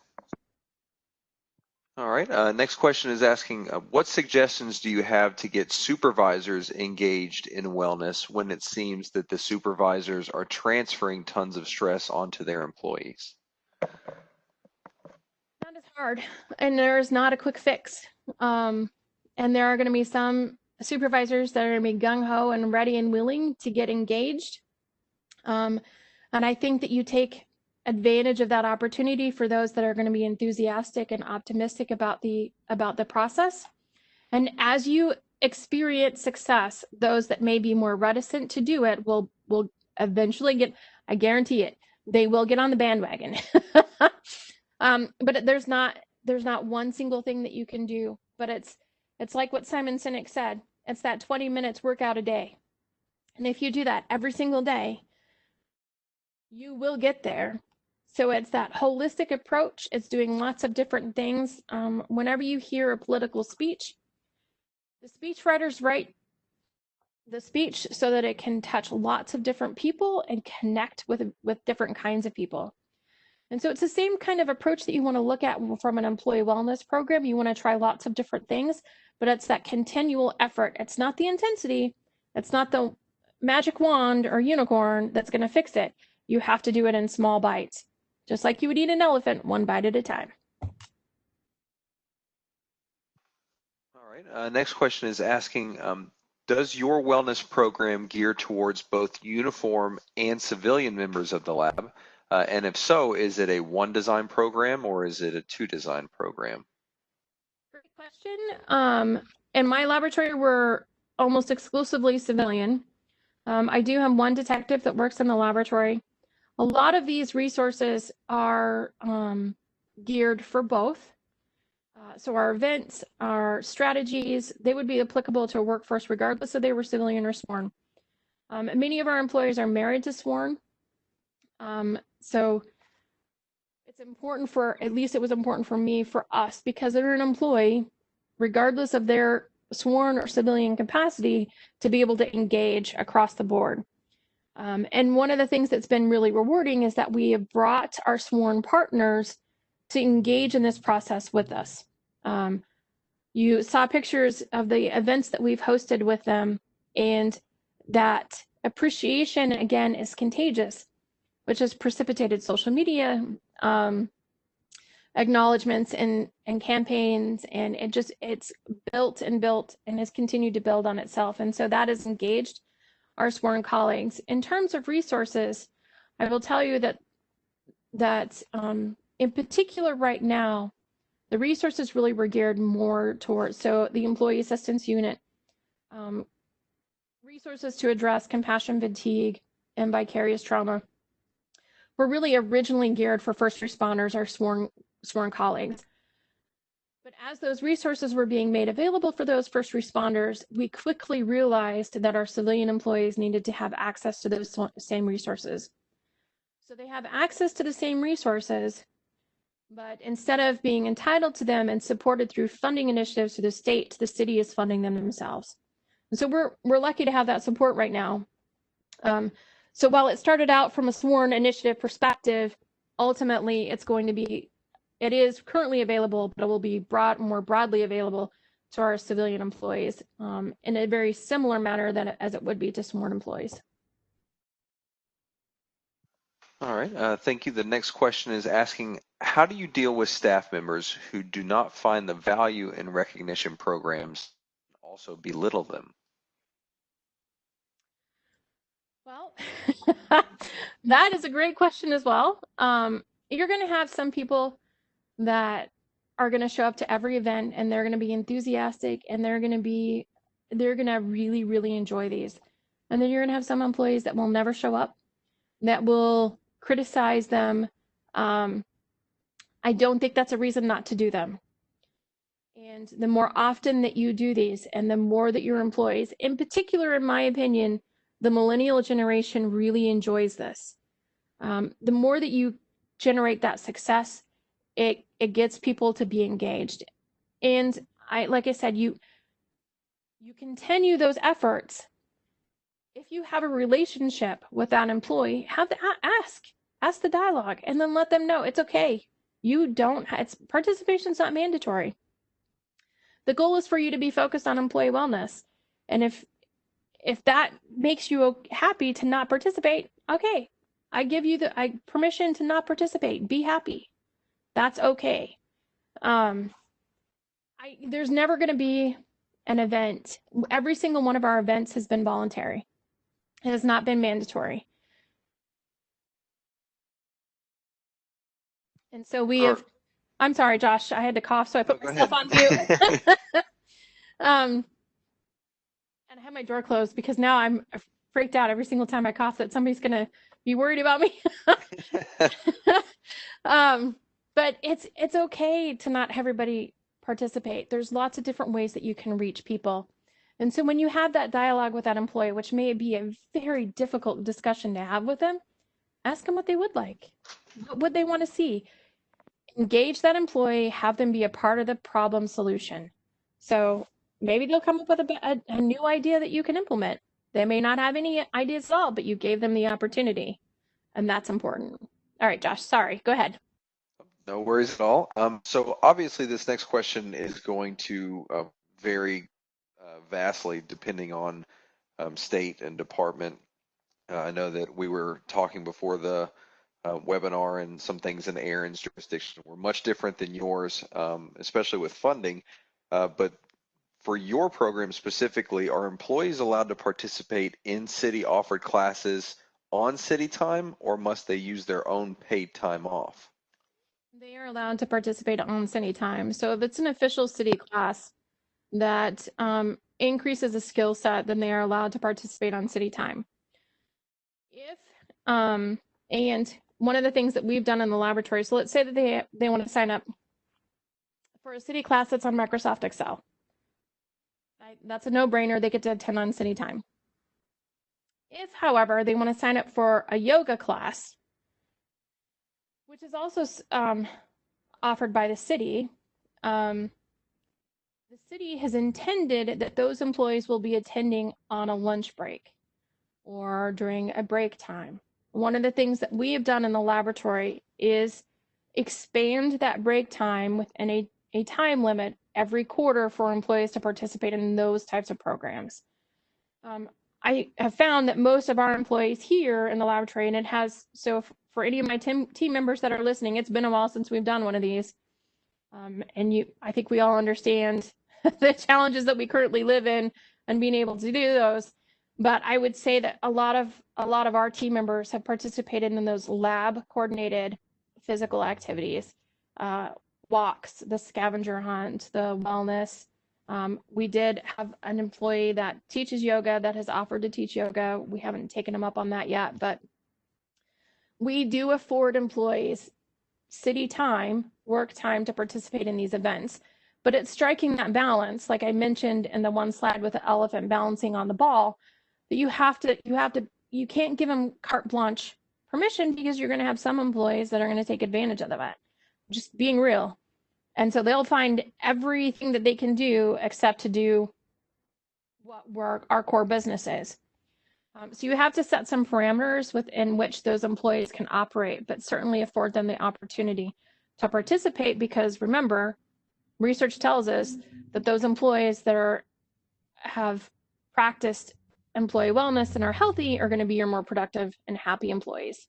All right. Next question is asking, what suggestions do you have to get supervisors engaged in wellness when it seems that the supervisors are transferring tons of stress onto their employees? That is hard, and there's not a quick fix. And there are going to be some supervisors that are going to be gung-ho and ready and willing to get engaged. And I think that you take advantage of that opportunity for those that are going to be enthusiastic and optimistic about the process. And as you experience success, those that may be more reticent to do it will eventually get, I guarantee it, they will get on the bandwagon. But there's not one single thing that you can do, but it's like what Simon Sinek said, it's that 20 minutes workout a day. And if you do that every single day, you will get there. So it's that holistic approach. It's doing lots of different things. Whenever you hear a political speech, the speechwriters write the speech so that it can touch lots of different people and connect with different kinds of people. And so it's the same kind of approach that you want to look at from an employee wellness program. You want to try lots of different things, but it's that continual effort. It's not the intensity. It's not the magic wand or unicorn that's going to fix it. You have to do it in small bites, just like you would eat an elephant, one bite at a time. All right. Next question is asking, does your wellness program gear towards both uniform and civilian members of the lab? And if so, is it a one design program or is it a two design program? Great question. In my laboratory, we're almost exclusively civilian. I do have one detective that works in the laboratory. A lot of these resources are geared for both. So our events, our strategies, they would be applicable to a workforce regardless if they were civilian or sworn. Many of our employees are married to sworn. So it's important for, at least it was important for me, for us, because they're an employee, regardless of their sworn or civilian capacity to be able to engage across the board. And one of the things that's been really rewarding is that we have brought our sworn partners to engage in this process with us. You saw pictures of the events that we've hosted with them, and that appreciation, again, is contagious, which has precipitated social media acknowledgments and campaigns, and it's built and has continued to build on itself. And so that has engaged our sworn colleagues. In terms of resources, I will tell you that in particular right now, the resources really were geared more towards, so the Employee Assistance Unit, resources to address compassion fatigue and vicarious trauma were really originally geared for first responders, our sworn colleagues. But as those resources were being made available for those first responders, we quickly realized that our civilian employees needed to have access to those same resources. So they have access to the same resources, but instead of being entitled to them and supported through funding initiatives through the city is funding them themselves. And so we're lucky to have that support right now. So while it started out from a sworn initiative perspective, ultimately it is currently available, but it will be more broadly available to our civilian employees in a very similar manner as it would be to sworn employees. All right, thank you. The next question is asking, how do you deal with staff members who do not find the value in recognition programs, also belittle them? Well, that is a great question as well. You're going to have some people that are going to show up to every event and they're going to be enthusiastic and they're going to really, really enjoy these. And then you're going to have some employees that will never show up, that will criticize them. I don't think that's a reason not to do them. And the more often that you do these and the more that your employees, in particular, in my opinion, the millennial generation really enjoys this. The more that you generate that success, it gets people to be engaged. And like I said, you continue those efforts. If you have a relationship with that employee, ask the dialogue, and then let them know it's okay. Participation's not mandatory. The goal is for you to be focused on employee wellness. And if that makes you happy to not participate, okay, I give you the permission to not participate. Be happy. That's okay. There's never going to be an event. Every single one of our events has been voluntary. It has not been mandatory. And so I'm sorry, Josh, I had to cough, so I put myself on mute. And I have my door closed because now I'm freaked out every single time I cough that somebody's going to be worried about me. But it's okay to not have everybody participate. There's lots of different ways that you can reach people. And so when you have that dialogue with that employee, which may be a very difficult discussion to have with them, ask them what they would like, what they want to see. Engage that employee, have them be a part of the problem solution. So maybe they'll come up with a new idea that you can implement. They may not have any ideas at all, but you gave them the opportunity. And that's important. All right, Josh, sorry, go ahead. No worries at all. So obviously this next question is going to vary vastly depending on state and department. I know that we were talking before the webinar, and some things in Aaron's jurisdiction were much different than yours, especially with funding. But for your program specifically, are employees allowed to participate in city offered classes on city time, or must they use their own paid time off? They are allowed to participate on city time. So if it's an official city class that increases a skill set, then they are allowed to participate on city time. And one of the things that we've done in the laboratory, so let's say that they want to sign up for a city class that's on Microsoft Excel. That's a no-brainer. They get to attend on city time. If, however, they want to sign up for a yoga class, which is also offered by the city, then the city has intended that those employees will be attending on a lunch break or during a break time. One of the things that we have done in the laboratory is expand that break time within a time limit every quarter for employees to participate in those types of programs. I have found that most of our employees here in the laboratory, and it has, so for any of my team members that are listening, it's been a while since we've done one of these. And I think we all understand the challenges that we currently live in and being able to do those. But I would say that a lot of our team members have participated in those lab coordinated physical activities, walks, the scavenger hunt, the wellness. We did have an employee that teaches yoga that has offered to teach yoga. We haven't taken him up on that yet, but we do afford employees city time, work time to participate in these events. But it's striking that balance, like I mentioned in the one slide with the elephant balancing on the ball, that you can't give them carte blanche permission, because you're going to have some employees that are going to take advantage of it. Just being real. And so they'll find everything that they can do except to do what our core business is. So you have to set some parameters within which those employees can operate, but certainly afford them the opportunity to participate, because remember, research tells us that those employees that have practiced employee wellness and are healthy are going to be your more productive and happy employees.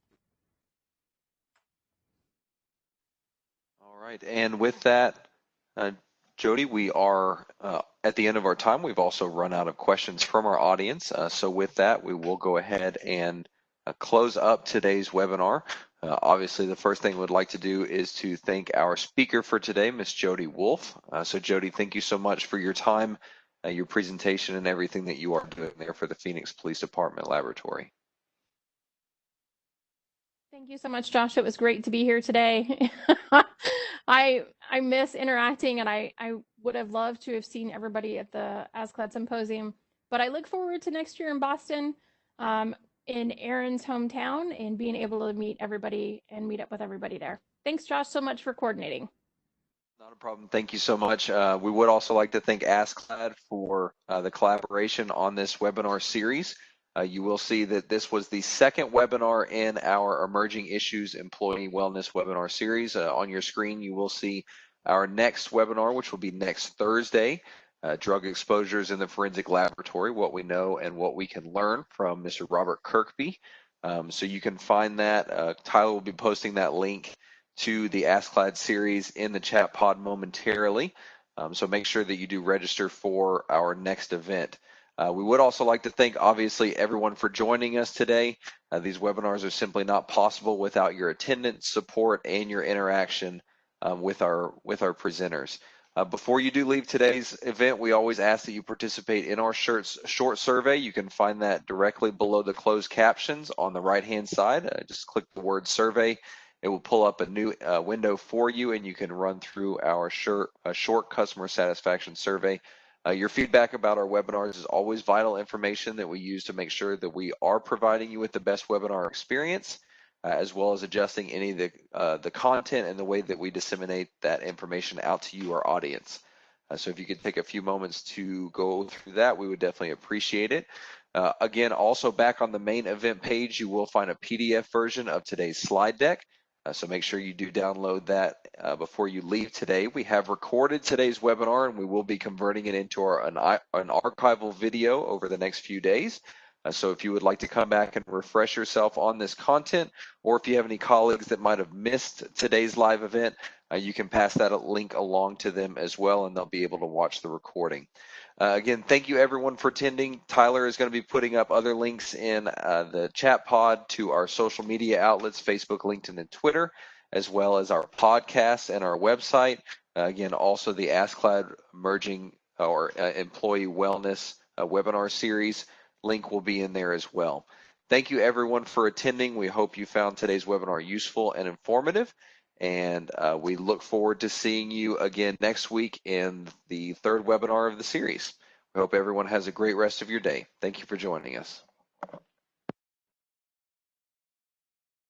All right, and with that, Jody, we are at the end of our time. We've also run out of questions from our audience. So with that, we will go ahead and close up today's webinar. Obviously, the first thing we'd like to do is to thank our speaker for today, Ms. Jody Wolf. So Jody, thank you so much for your time, your presentation, and everything that you are doing there for the Phoenix Police Department Laboratory. Thank you so much, Josh. It was great to be here today. I miss interacting, and I would have loved to have seen everybody at the ASCLD Symposium, but I look forward to next year in Boston, in Aaron's hometown, and being able to meet everybody and meet up with everybody there. Thanks, Josh, so much for coordinating. Not a problem. Thank you so much. We would also like to thank ASCLD for the collaboration on this webinar series. You will see that this was the second webinar in our Emerging Issues Employee Wellness webinar series. On your screen, you will see our next webinar, which will be next Thursday, Drug Exposures in the Forensic Laboratory, What We Know and What We Can Learn, from Mr. Robert Kirkby. So you can find that. Tyler will be posting that link to the ASCLD series in the chat pod momentarily. So make sure that you do register for our next event. We would also like to thank, obviously, everyone for joining us today. These webinars are simply not possible without your attendance, support, and your interaction with our presenters. Before you do leave today's event, we always ask that you participate in our short survey. You can find that directly below the closed captions on the right-hand side. Just click the word survey. It will pull up a new window for you, and you can run through our short customer satisfaction survey. Your feedback about our webinars is always vital information that we use to make sure that we are providing you with the best webinar experience, as well as adjusting any of the content and the way that we disseminate that information out to you, our audience. So if you could take a few moments to go through that, we would definitely appreciate it. Again, also back on the main event page, you will find a PDF version of today's slide deck. So make sure you do download that before you leave today. We have recorded today's webinar, and we will be converting it into an archival video over the next few days. So if you would like to come back and refresh yourself on this content, or if you have any colleagues that might have missed today's live event, you can pass that link along to them as well, and they'll be able to watch the recording. Again, thank you everyone for attending. Tyler is going to be putting up other links in the chat pod to our social media outlets, Facebook, LinkedIn, and Twitter, as well as our podcasts and our website. Again, also the ASCLD Emerging or Employee Wellness webinar series link will be in there as well. Thank you everyone for attending. We hope you found today's webinar useful and informative. And we look forward to seeing you again next week in the third webinar of the series. We hope everyone has a great rest of your day. Thank you for joining us.